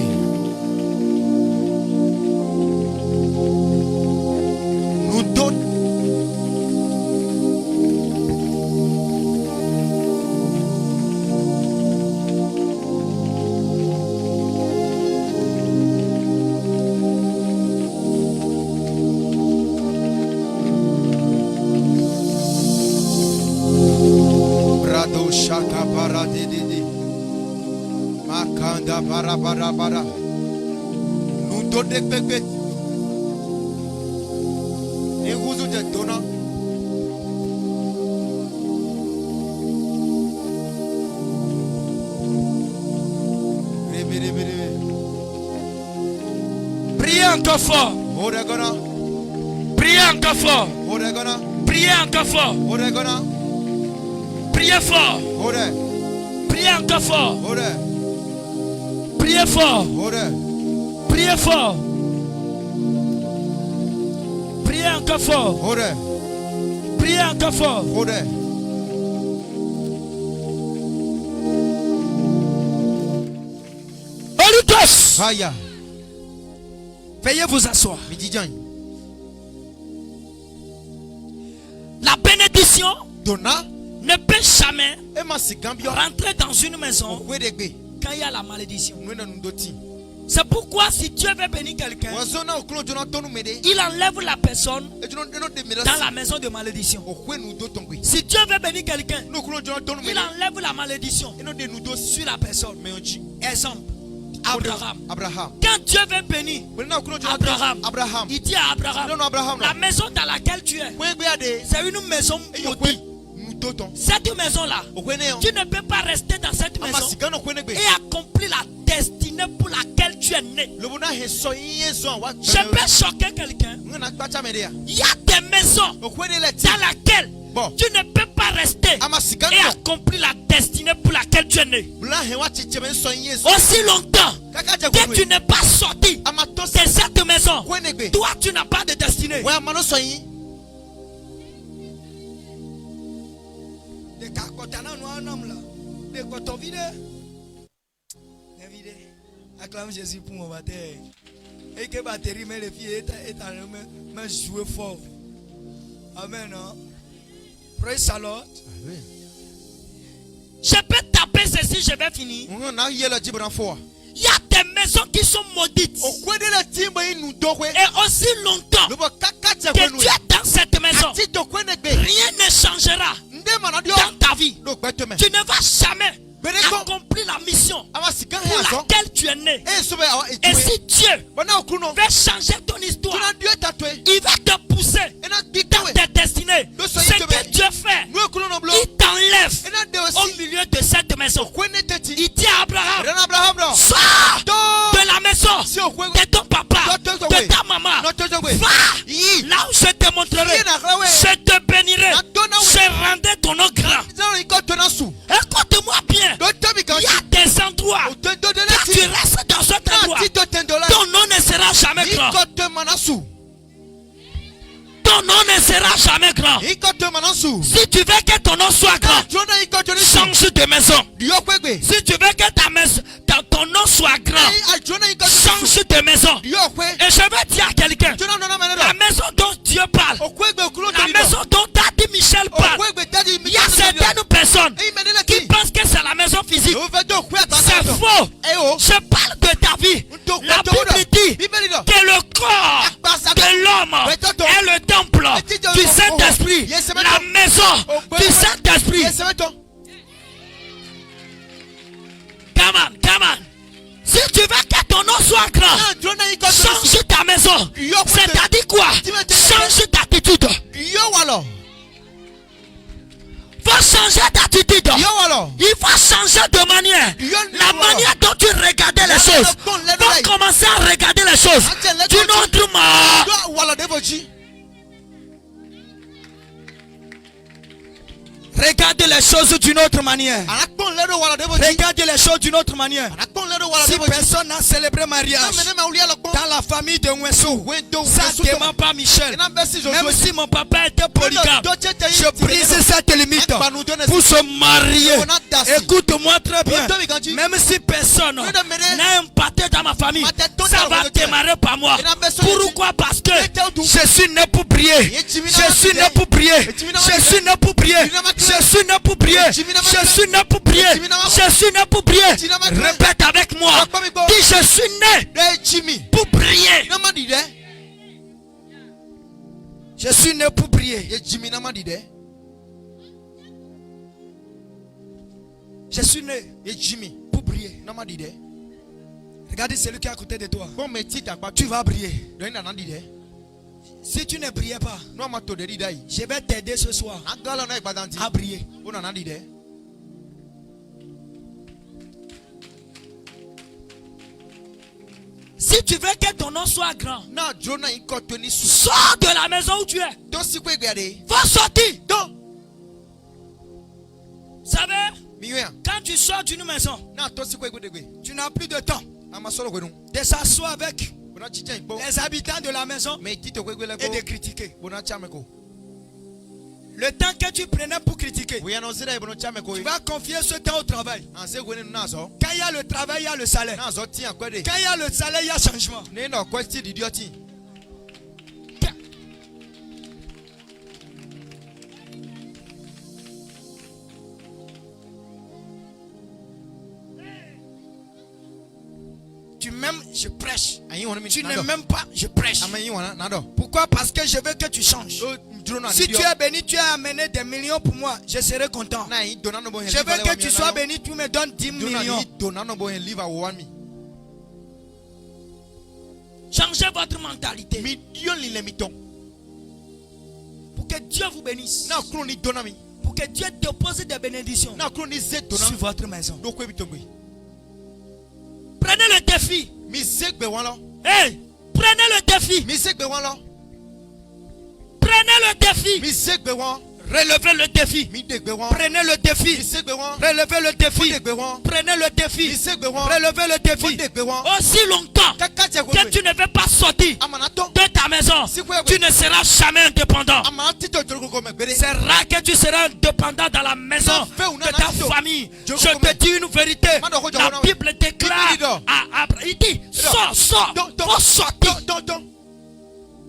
[SPEAKER 1] Nous donne. Shaka para de Makanda para bara. Nous donne bébé. Et vous êtes donnant.
[SPEAKER 3] Priez encore fort. Priez encore fort. Priez encore fort. Priez fort. Priez encore fort. Priez fort. Priez fort. Priez encore fort. Priez encore fort. Holy Ghost. Veuillez vous asseoir. La bénédiction ne peut jamais rentrer dans une maison quand il y a la malédiction. C'est pourquoi si Dieu veut bénir quelqu'un, il enlève la personne dans la maison de malédiction. Si Dieu veut bénir quelqu'un, il enlève la malédiction sur la personne. Exemple, Abraham. Quand Dieu veut bénir Abraham, il dit à Abraham, la maison dans laquelle tu es, c'est une maison maudite. Cette maison-là, tu ne peux pas rester dans cette maison et accomplir la destinée pour laquelle tu es né. Je peux choquer quelqu'un. Il y a des maisons dans lesquelles tu ne peux pas rester et accomplir la destinée pour laquelle tu es né. Aussi longtemps que tu n'es pas sorti de cette maison, toi tu n'as pas de destinée. Acclame Jésus pour mon baptême. Et que batterie, mais les filles me jouer fort. Amen. Praise the Lord. Amen. Je peux taper ceci, je vais finir. Il y a des maisons qui sont maudites. Et aussi longtemps que tu es dans cette maison, rien ne changera dans ta vie. Tu ne vas jamais accomplir la mission pour laquelle tu es né. Et si Dieu veut changer ton histoire, il va te pousser dans tes destinées. Ce que Dieu fait, il t'enlève au milieu de cette maison. Il dit à Abraham, sors de la maison de ton papa, de ta maman, va là où je te montrerai, je te bénirai, je rendrai ton nom grand. Écoute-moi bien, il y a des endroits, quand tu restes dans cet endroit, ton nom ne sera jamais grand. Ton nom ne sera jamais grand. Si tu veux que ton nom soit grand, change de maison. Si tu veux que ton nom soit grand, change de maison. Et je vais dire à quelqu'un, la maison dont Dieu parle, la
[SPEAKER 1] personnes qui pensent que c'est la maison physique. C'est faux. Je parle de ta vie. La Bible dit que le corps de l'homme est le temple du Saint-Esprit. La maison du Saint-Esprit. Come on. Si tu veux que ton nom soit grand, change ta maison. C'est-à-dire quoi? Change d'attitude. Il faut changer d'attitude. Il faut changer de manière. La manière dont tu regardais les choses. Il faut commencer à regarder les choses d'une autre manière. Regardez les choses d'une autre manière. Regardez les choses d'une autre manière. Si personne n'a célébré mariage dans la famille de Nwesso, ça ne demande pas Michel. Même si mon papa était polygame, je brise cette limite pour se marier. Écoute-moi très bien. Même si personne n'a impacté dans ma famille, ça va démarrer par moi. Pourquoi? Parce que je suis né pour prier. Je suis né pour prier. Je suis né pour prier. Je suis né pour prier. Je suis né pour prier. Je suis né pour prier. Répète avec moi. Dis je suis né pour prier. Je suis né pour prier. Je suis né pour prier. Regardez celui qui est à côté de toi. Tu vas prier. Si tu ne priais pas, je vais t'aider ce soir à prier. Si tu veux que ton nom soit grand, sors de la maison où tu es. Faut sortir. Vous savez, quand tu sors d'une maison, tu n'as plus de temps de s'asseoir avec les habitants de la maison et de critiquer. Le temps que tu prenais pour critiquer, tu vas confier ce temps au travail. Quand il y a le travail, il y a le salaire. Quand il y a le salaire, il y a changement. Tu m'aimes, je prêche. Tu ne m'aimes pas, je prêche. Pourquoi? Parce que je veux que tu changes. Si tu es béni, tu as amené des millions pour moi, je serai content. Je veux que tu sois béni, tu me donnes 10 millions. Changez votre mentalité. Pour que Dieu vous bénisse. Pour que Dieu dépose des bénédictions sur votre maison. Prenez le défi. Hey, prenez le défi. Prenez le défi. Relevez le défi. Prenez le défi. Relevez le défi. Prenez le défi. Relevez le défi. Aussi longtemps que tu ne veux pas sortir de ta maison, tu ne seras jamais indépendant. C'est rare que tu seras indépendant dans la maison de ta famille. Je te dis une vérité. La Bible déclare à Abraham, il dit, sors, faut sortir.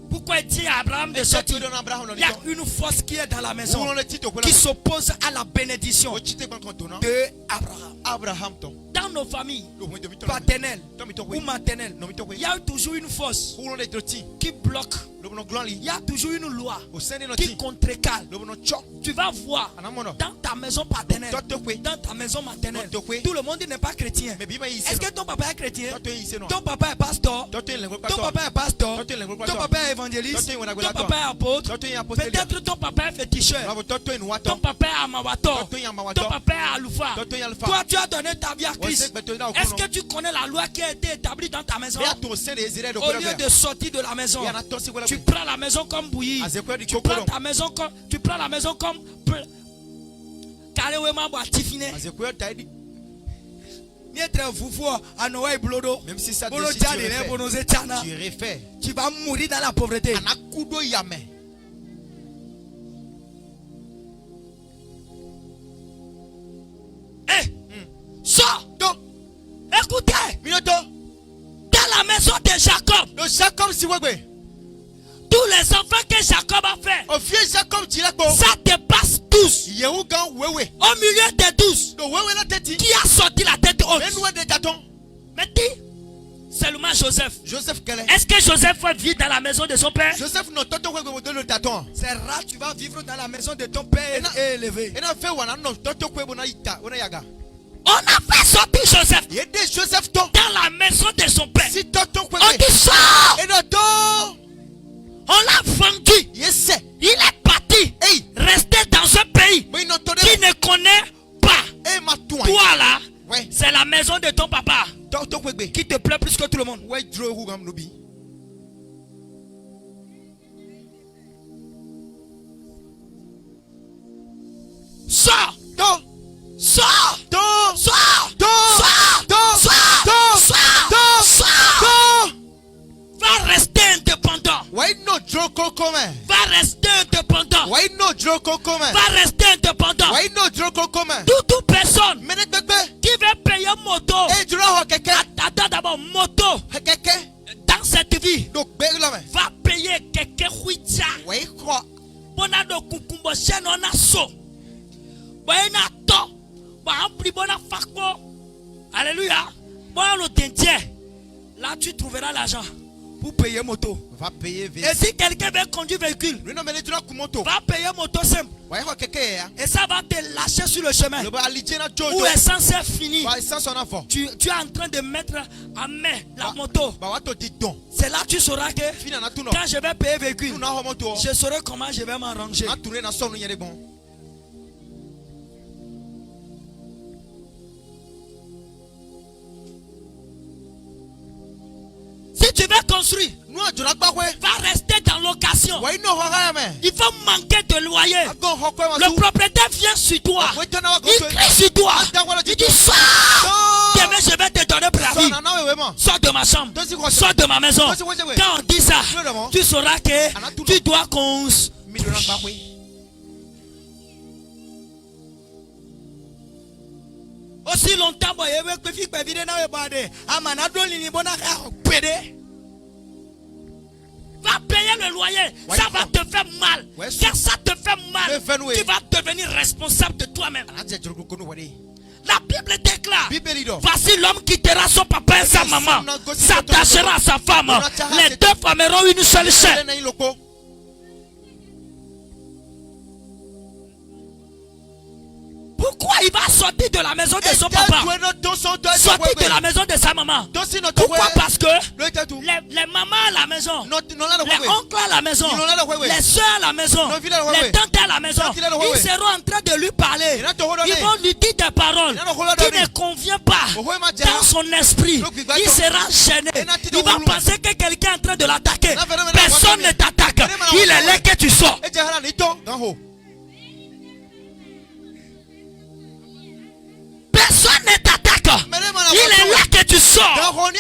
[SPEAKER 1] Pourquoi il dit à Abraham de sortir? Il y a une force qui est dans la maison qui s'oppose à la bénédiction de Abraham. Dans nos familles paternelles ou maternelles, il y a toujours une force qui bloque. Il y a toujours une loi qui contrecarre. Tu vas voir dans ta maison paternelle, dans ta maison maternelle, tout le monde n'est pas chrétien. Est-ce que ton papa est chrétien? Ton papa est pasteur? Ton papa est pasteur? Ton papa est évangéliste? Ton papa est apôtre? Peut-être ton papa est féticheur. Ton papa est amawator. Ton papa est aloufa. Toi tu as donné ta vie à Christ. Est-ce que tu connais la loi qui a été établie dans ta maison? Au lieu de sortir de la maison, tu prends la maison comme bouillie. Tu prends ta maison comme, tu prends la maison comme carrément boitifine. Même si ça tu vas mourir dans la pauvreté. Sors. Écoutez. Dans la maison de Jacob, tous les enfants que Jacob a fait, ça dépasse tout.
[SPEAKER 4] 12. Au milieu des 12. Qui a sorti la tête haute? Mais dis seulement Joseph. Est-ce que Joseph vit dans la maison de son père?
[SPEAKER 3] C'est rare, tu vas vivre dans la maison de ton père élevé.
[SPEAKER 4] On a fait sortir Joseph dans la maison de son père. On dit sort. On l'a vendu. Il est parti. Rester dans un pays qui ne connaît pas. Toi là, c'est la maison de ton papa qui te plaît plus que tout le monde. Sors. Sors. Va rester indépendant. Va rester indépendant. Va rester indépendant. Toute personne qui veut payer moto. Attends d'abord, moto. Dans cette vie, va payer quelqu'un. Bonado kukumbo cheno na so. Boena to. Ba ampli bona fakko. Alléluia. Bon le tentier. Là tu trouveras l'argent pour payer moto.
[SPEAKER 3] Va payer véhicule.
[SPEAKER 4] Et si quelqu'un veut conduire véhicule, va payer moto simple. Et ça va te lâcher sur le chemin. Où essence est finie. Tu es en train de mettre à main la moto. C'est là que tu sauras que quand je vais payer véhicule, je saurai comment je vais m'arranger. Si tu veux construire, va rester dans location. Il faut manquer de loyer. Le propriétaire vient sur toi. Il crie sur toi. Il dit sors. Demain je vais te donner préavis. Sors de ma chambre. Sors de ma maison. Quand on dit ça, tu sauras que tu dois construire. Aussi longtemps, va payer le loyer. Ça va te faire mal. Car ça te fait mal. Tu vas devenir responsable de toi-même. La Bible déclare: voici l'homme quittera son papa et sa maman, s'attachera à sa femme. Les deux formeront une seule chair. Pourquoi il va sortir de la maison de son papa, sortir de la maison de sa maman? Pourquoi? Parce que les mamans à la maison, les oncles à la maison, les soeurs à la maison, les tantes à la maison, ils seront en train de lui parler. Ils vont lui dire des paroles qui ne conviennent pas dans son esprit. Il sera gêné. Il va penser que quelqu'un est en train de l'attaquer. Personne ne t'attaque. Il est là que tu sors. Personne ne t'attaque. Il est là que tu sors. Personne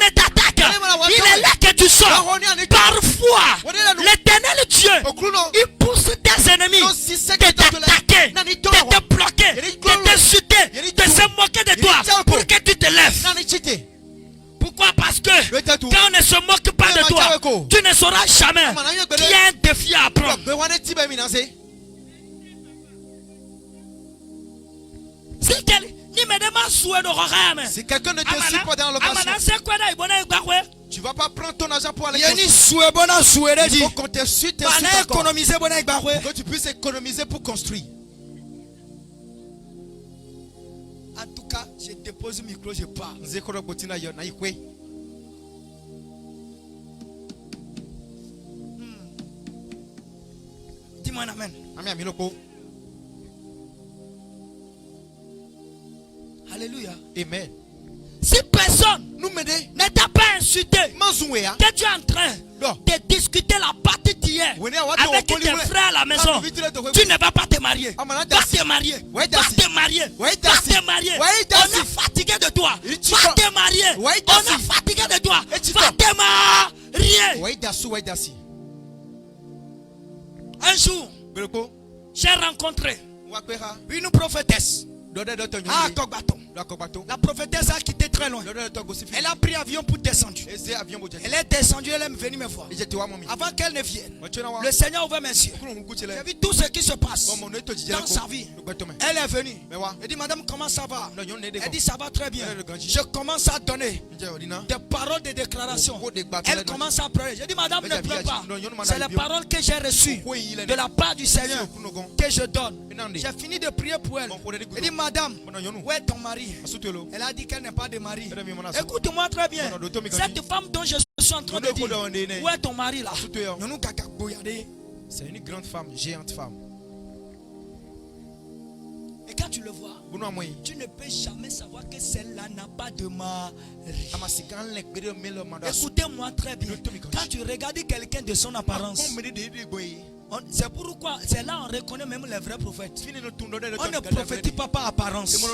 [SPEAKER 4] ne t'attaque. Il est là que tu sors. Parfois, l'Éternel Dieu, il pousse tes ennemis de t'attaquer, de te bloquer, de t'insulter, de se moquer de toi pour que tu te lèves. Pourquoi? Parce que quand on ne se moque pas de toi, tu ne sauras jamais qu'il y a un défi à apprendre.
[SPEAKER 3] Si quelqu'un ne te suit pas dans l'occasion, tu ne vas pas prendre ton argent pour aller construire. Il faut qu'on te suit, pour que tu puisses économiser pour construire.
[SPEAKER 4] En tout cas, je dépose le micro, je pars. Dis-moi un amen. Alléluia.
[SPEAKER 3] Amen.
[SPEAKER 4] Si personne ne t'a pas insulté, que tu es en train de discuter la partie d'hier avec tes frères à la maison, tu ne vas pas te marier. Va te marier. Va te marier. Va te marier. On est fatigué de toi. Va te marier. On est fatigué de toi. Va te marier. Un jour, j'ai rencontré une prophétesse. Ah, Kogbaton. La prophétesse a quitté très loin. Elle a pris avion pour descendre. Elle est descendue, elle est venue me voir. Avant qu'elle ne vienne, le Seigneur ouvre mes yeux. J'ai vu tout ce qui se passe dans sa vie. Elle est venue. Elle dit, madame, comment ça va? Elle dit, ça va très bien. Je commence à donner des paroles de déclaration. Elle commence à pleurer. Je dis, madame, ne pleure pas. C'est les paroles que j'ai reçues de la part du Seigneur que je donne. J'ai fini de prier pour elle. Elle dit, madame, où est ton mari? Elle a dit qu'elle n'est pas de mari. Écoute-moi très bien. Cette femme dont je suis en train de dire, où est ton mari là?
[SPEAKER 1] C'est une grande femme, géante femme.
[SPEAKER 4] Et quand tu le vois, tu ne peux jamais savoir que celle-là n'a pas de mari. Écoutez-moi très bien. Quand tu regardes quelqu'un de son apparence, c'est pourquoi, c'est là on reconnaît même les vrais prophètes. On ne prophétise pas par apparence.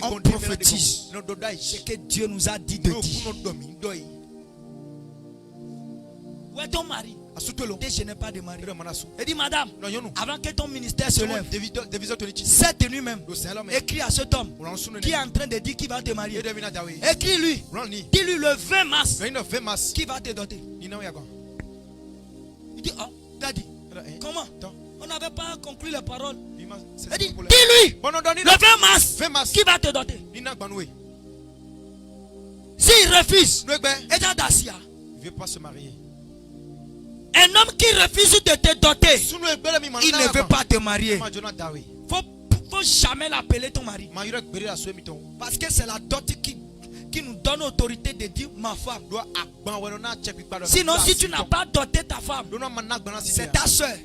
[SPEAKER 4] On prophétise ce que Dieu nous a dit de dire. Où est ton mari? Je n'ai pas de mari. Elle dit, madame, avant que ton ministère se lève, cette nuit même, écris à cet homme qui est en train de dire qu'il va te marier. Écris-lui. Dis-lui le 20 mars qui va te doter. Il dit, oh, daddy, comment? On n'avait pas conclu la parole. Elle dit, dis-lui le 20 mars qui va te doter. S'il refuse, et dans Dacia,
[SPEAKER 1] il ne veut pas se marier.
[SPEAKER 4] Un homme qui refuse de te doter, il ne veut pas te marier. Faut jamais l'appeler ton mari. Parce que c'est la dot qui nous donne l'autorité de dire ma femme. Sinon, si tu n'as pas doté ta femme, c'est ta soeur.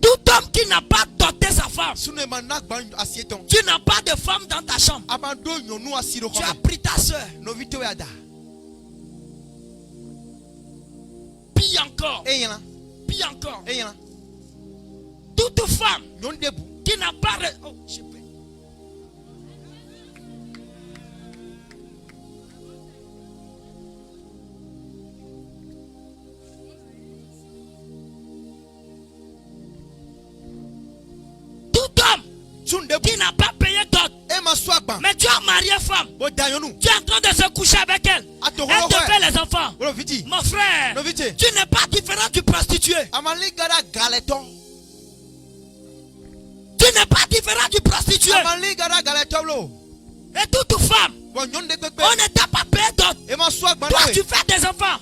[SPEAKER 4] Tout homme qui n'a pas doté sa femme, tu n'as pas de femme dans ta chambre, tu as pris ta soeur. Pis encore, toute femme qui n'a pas qui n'a pas payé dot, mais tu as marié femme, tu es en train de se coucher avec elle, elle te fait les enfants. Mon frère, tu n'es pas différent du prostitué. Tu n'es pas différent du prostitué. Et toute femme, on ne t'a pas payé dot. Toi tu fais des enfants.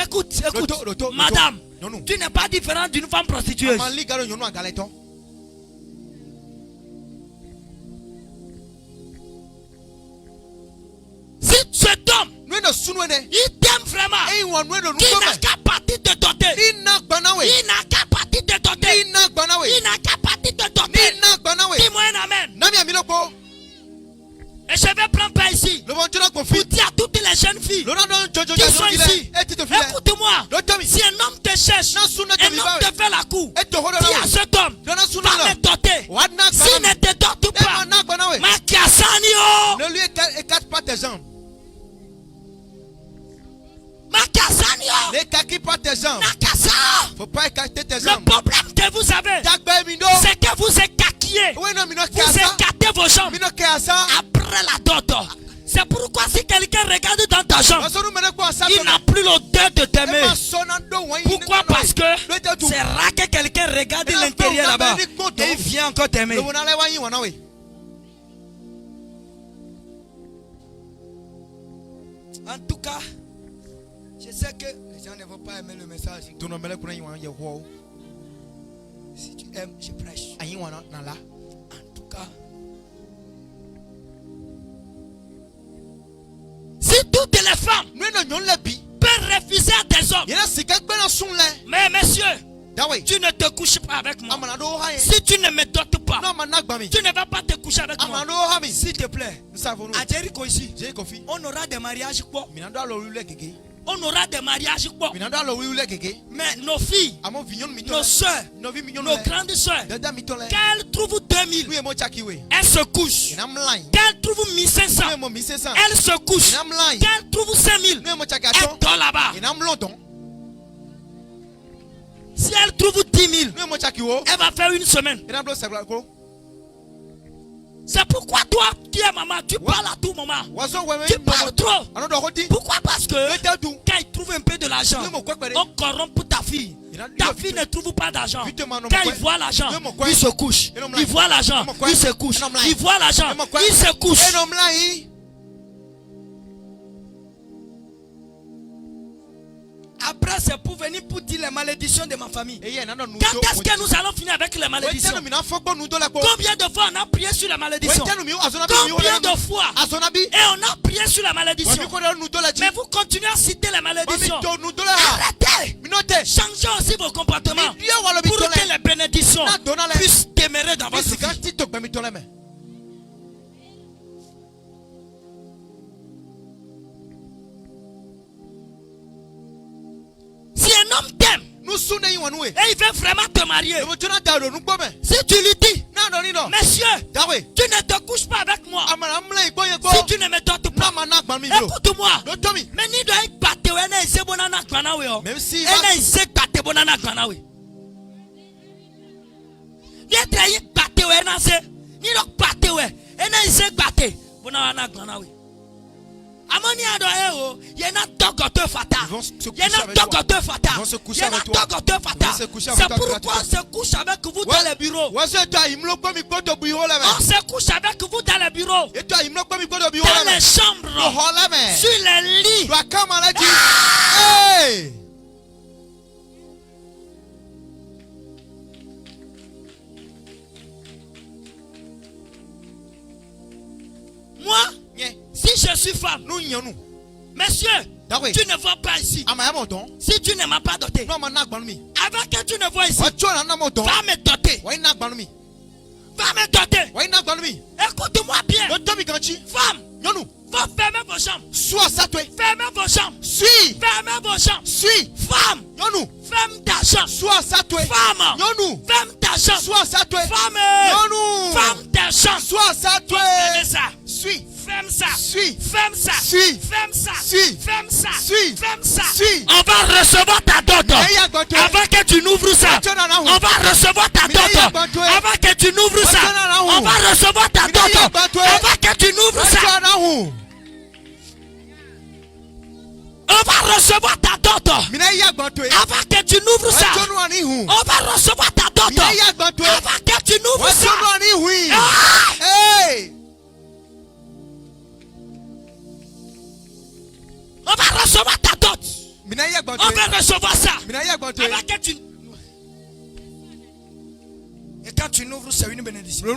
[SPEAKER 4] Écoute, madame, tu n'es pas différent d'une femme prostitueuse. Si cet homme, il t'aime vraiment, il n'a qu'à partir de doter. Il n'a qu'à partir de doter. Il n'a qu'à partir de doter. Dis-moi un amen. Et je vais prendre paix ici pour dire à toutes les jeunes filles qui sont ici, écoute-moi, si un homme te cherche, un homme te fait la cour, dis à cet homme, va me doter. S'il ne te dote pas,
[SPEAKER 1] ne lui écarte pas tes jambes. N'écarte pas tes jambes. Faut pas écarter tes jambes.
[SPEAKER 4] Le problème que vous avez, c'est que vous écarquillez. Vous écartez vos jambes après la dot. C'est pourquoi si quelqu'un regarde dans ta jambe, il n'a plus l'odeur de t'aimer. Pourquoi? Parce que c'est rare que quelqu'un regarde l'intérieur là-bas et il vient encore t'aimer. En tout cas, je sais que les gens ne vont pas aimer le message. Si tu aimes, je prêche. En tout cas, si toutes les femmes peuvent refuser à des hommes, mais monsieur, tu ne te couches pas avec moi. Si tu ne me dotes pas, tu ne vas pas te coucher avec moi. S'il te plaît, à Jericho ici, on aura des mariages quoi? on aura des mariages. Mais nos filles, nos soeurs, nos grandes soeurs, qu'elles trouvent 2000, elles se couchent. Qu'elles trouvent 1500, elles se couchent. Qu'elles trouvent 5000, elles dorment là-bas. Si elle trouve 10 000, elle va faire une semaine. C'est pourquoi toi, qui es maman, tu parles à tout moment. Tu parles trop. Pourquoi? Parce que quand il trouve un peu de l'argent, on corrompt ta fille. Ta fille ne trouve pas d'argent. Quand il voit l'argent, il se couche. Il voit l'argent, il se couche. Il voit l'argent, il se couche. Après, c'est pour venir pour dire les malédictions de ma famille. Quand est-ce que nous allons finir avec les malédictions? Combien de fois on a prié sur la malédiction? Combien de fois? Et on a prié sur la malédiction. Mais vous continuez à citer les malédictions. Arrêtez. Changez aussi vos comportements pour que les bénédictions puissent demeurer dans votre vie. Si un homme t'aime et il veut vraiment te marier, si tu lui dis, monsieur, tu ne te couches pas avec moi, si tu ne me dotes pas, écoute-moi, mais ni doit être battu, même si c'est pourquoi on se couche avec vous dans les bureaux. On se couche avec vous dans les bureaux, dans les chambres, sur les lits. Moi, si je suis femme, monsieur, tu ne vois pas ici. Si tu ne m'as pas doté, avant que tu ne vois ici, va me doter. Va me doter. Écoute-moi bien. Femme, va fermer vos chambres. Fermez vos chambres. Fermez vos chambres. Femme, ferme ta chambre. Femme, ferme ta chambre. Femme, ferme ta chambre. Ferme ça. Ferme ça. Ferme ça. Ferme ça. Ferme ça. On va recevoir ta dot. Avant que tu n'ouvres ça, on va recevoir ta dot. Avant que tu n'ouvres ça, on va recevoir ta dot. Avant que tu n'ouvres ça, on va recevoir ta dot. Avant que tu n'ouvres ça, on va recevoir ta dot. Avant que tu n'ouvres ça. On va recevoir ta dot. On va recevoir ça. Avant que tu... Et quand tu n'ouvres, c'est une bénédiction.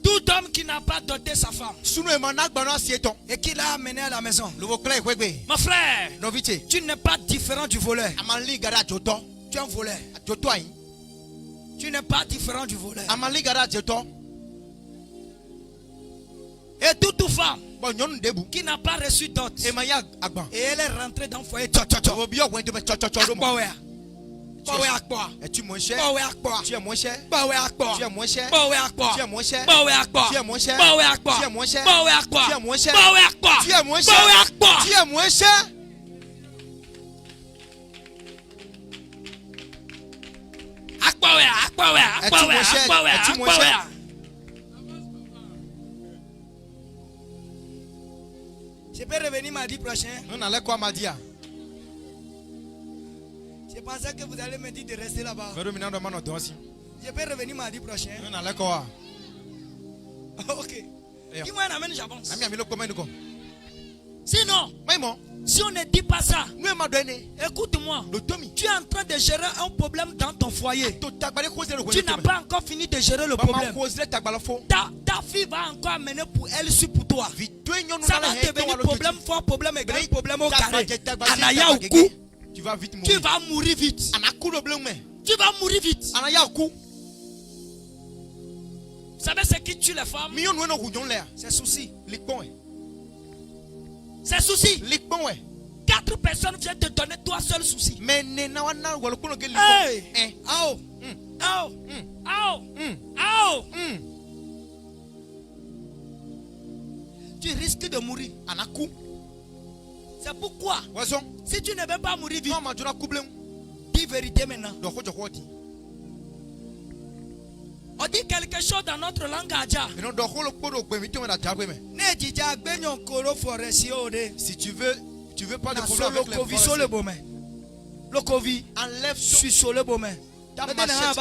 [SPEAKER 4] Tout homme qui n'a pas doté sa femme et qui l'a amené à la maison, mon frère, tu n'es pas différent du voleur. Tu es un voleur. Tu n'es pas différent du voleur. Et toute femme qui n'a pas reçu dot et elle est rentrée dans le foyer, tu es moins cher. Tu es moins cher. Tu es moins cher. Tu es moins cher. Tu es moins cher. Tu es moins cher. Tu es moins cher. Tu es moins cher. Tu es moins cher. Je peux revenir mardi prochain.
[SPEAKER 3] On allait quoi mardi?
[SPEAKER 4] Je pensais que vous allez me dire de rester là-bas. Je peux revenir mardi prochain.
[SPEAKER 3] On allait quoi?
[SPEAKER 4] Ok. Dis-moi un amen, j'avance. Sinon, si on ne dit pas ça, écoute-moi, tu es en train de gérer un problème dans ton foyer. Tu n'as pas encore fini de gérer le problème. Ta fille va encore amener pour elle sur pour toi. Ça va devenir problème fort, problème égal, problème au carré. Anaya au cou. Tu vas mourir vite. Tu vas mourir vite. savez ce qui tue les femmes?
[SPEAKER 3] C'est souci.
[SPEAKER 4] C'est souci. 4 personnes viennent te donner 3 seuls soucis.
[SPEAKER 3] Hey.
[SPEAKER 4] Tu risques de mourir. C'est pourquoi, si tu ne veux pas mourir vite, dis vérité maintenant. On dit quelque chose dans notre langue adja.
[SPEAKER 3] Si tu veux pas de problème avec les forestiers, enlève ta machette.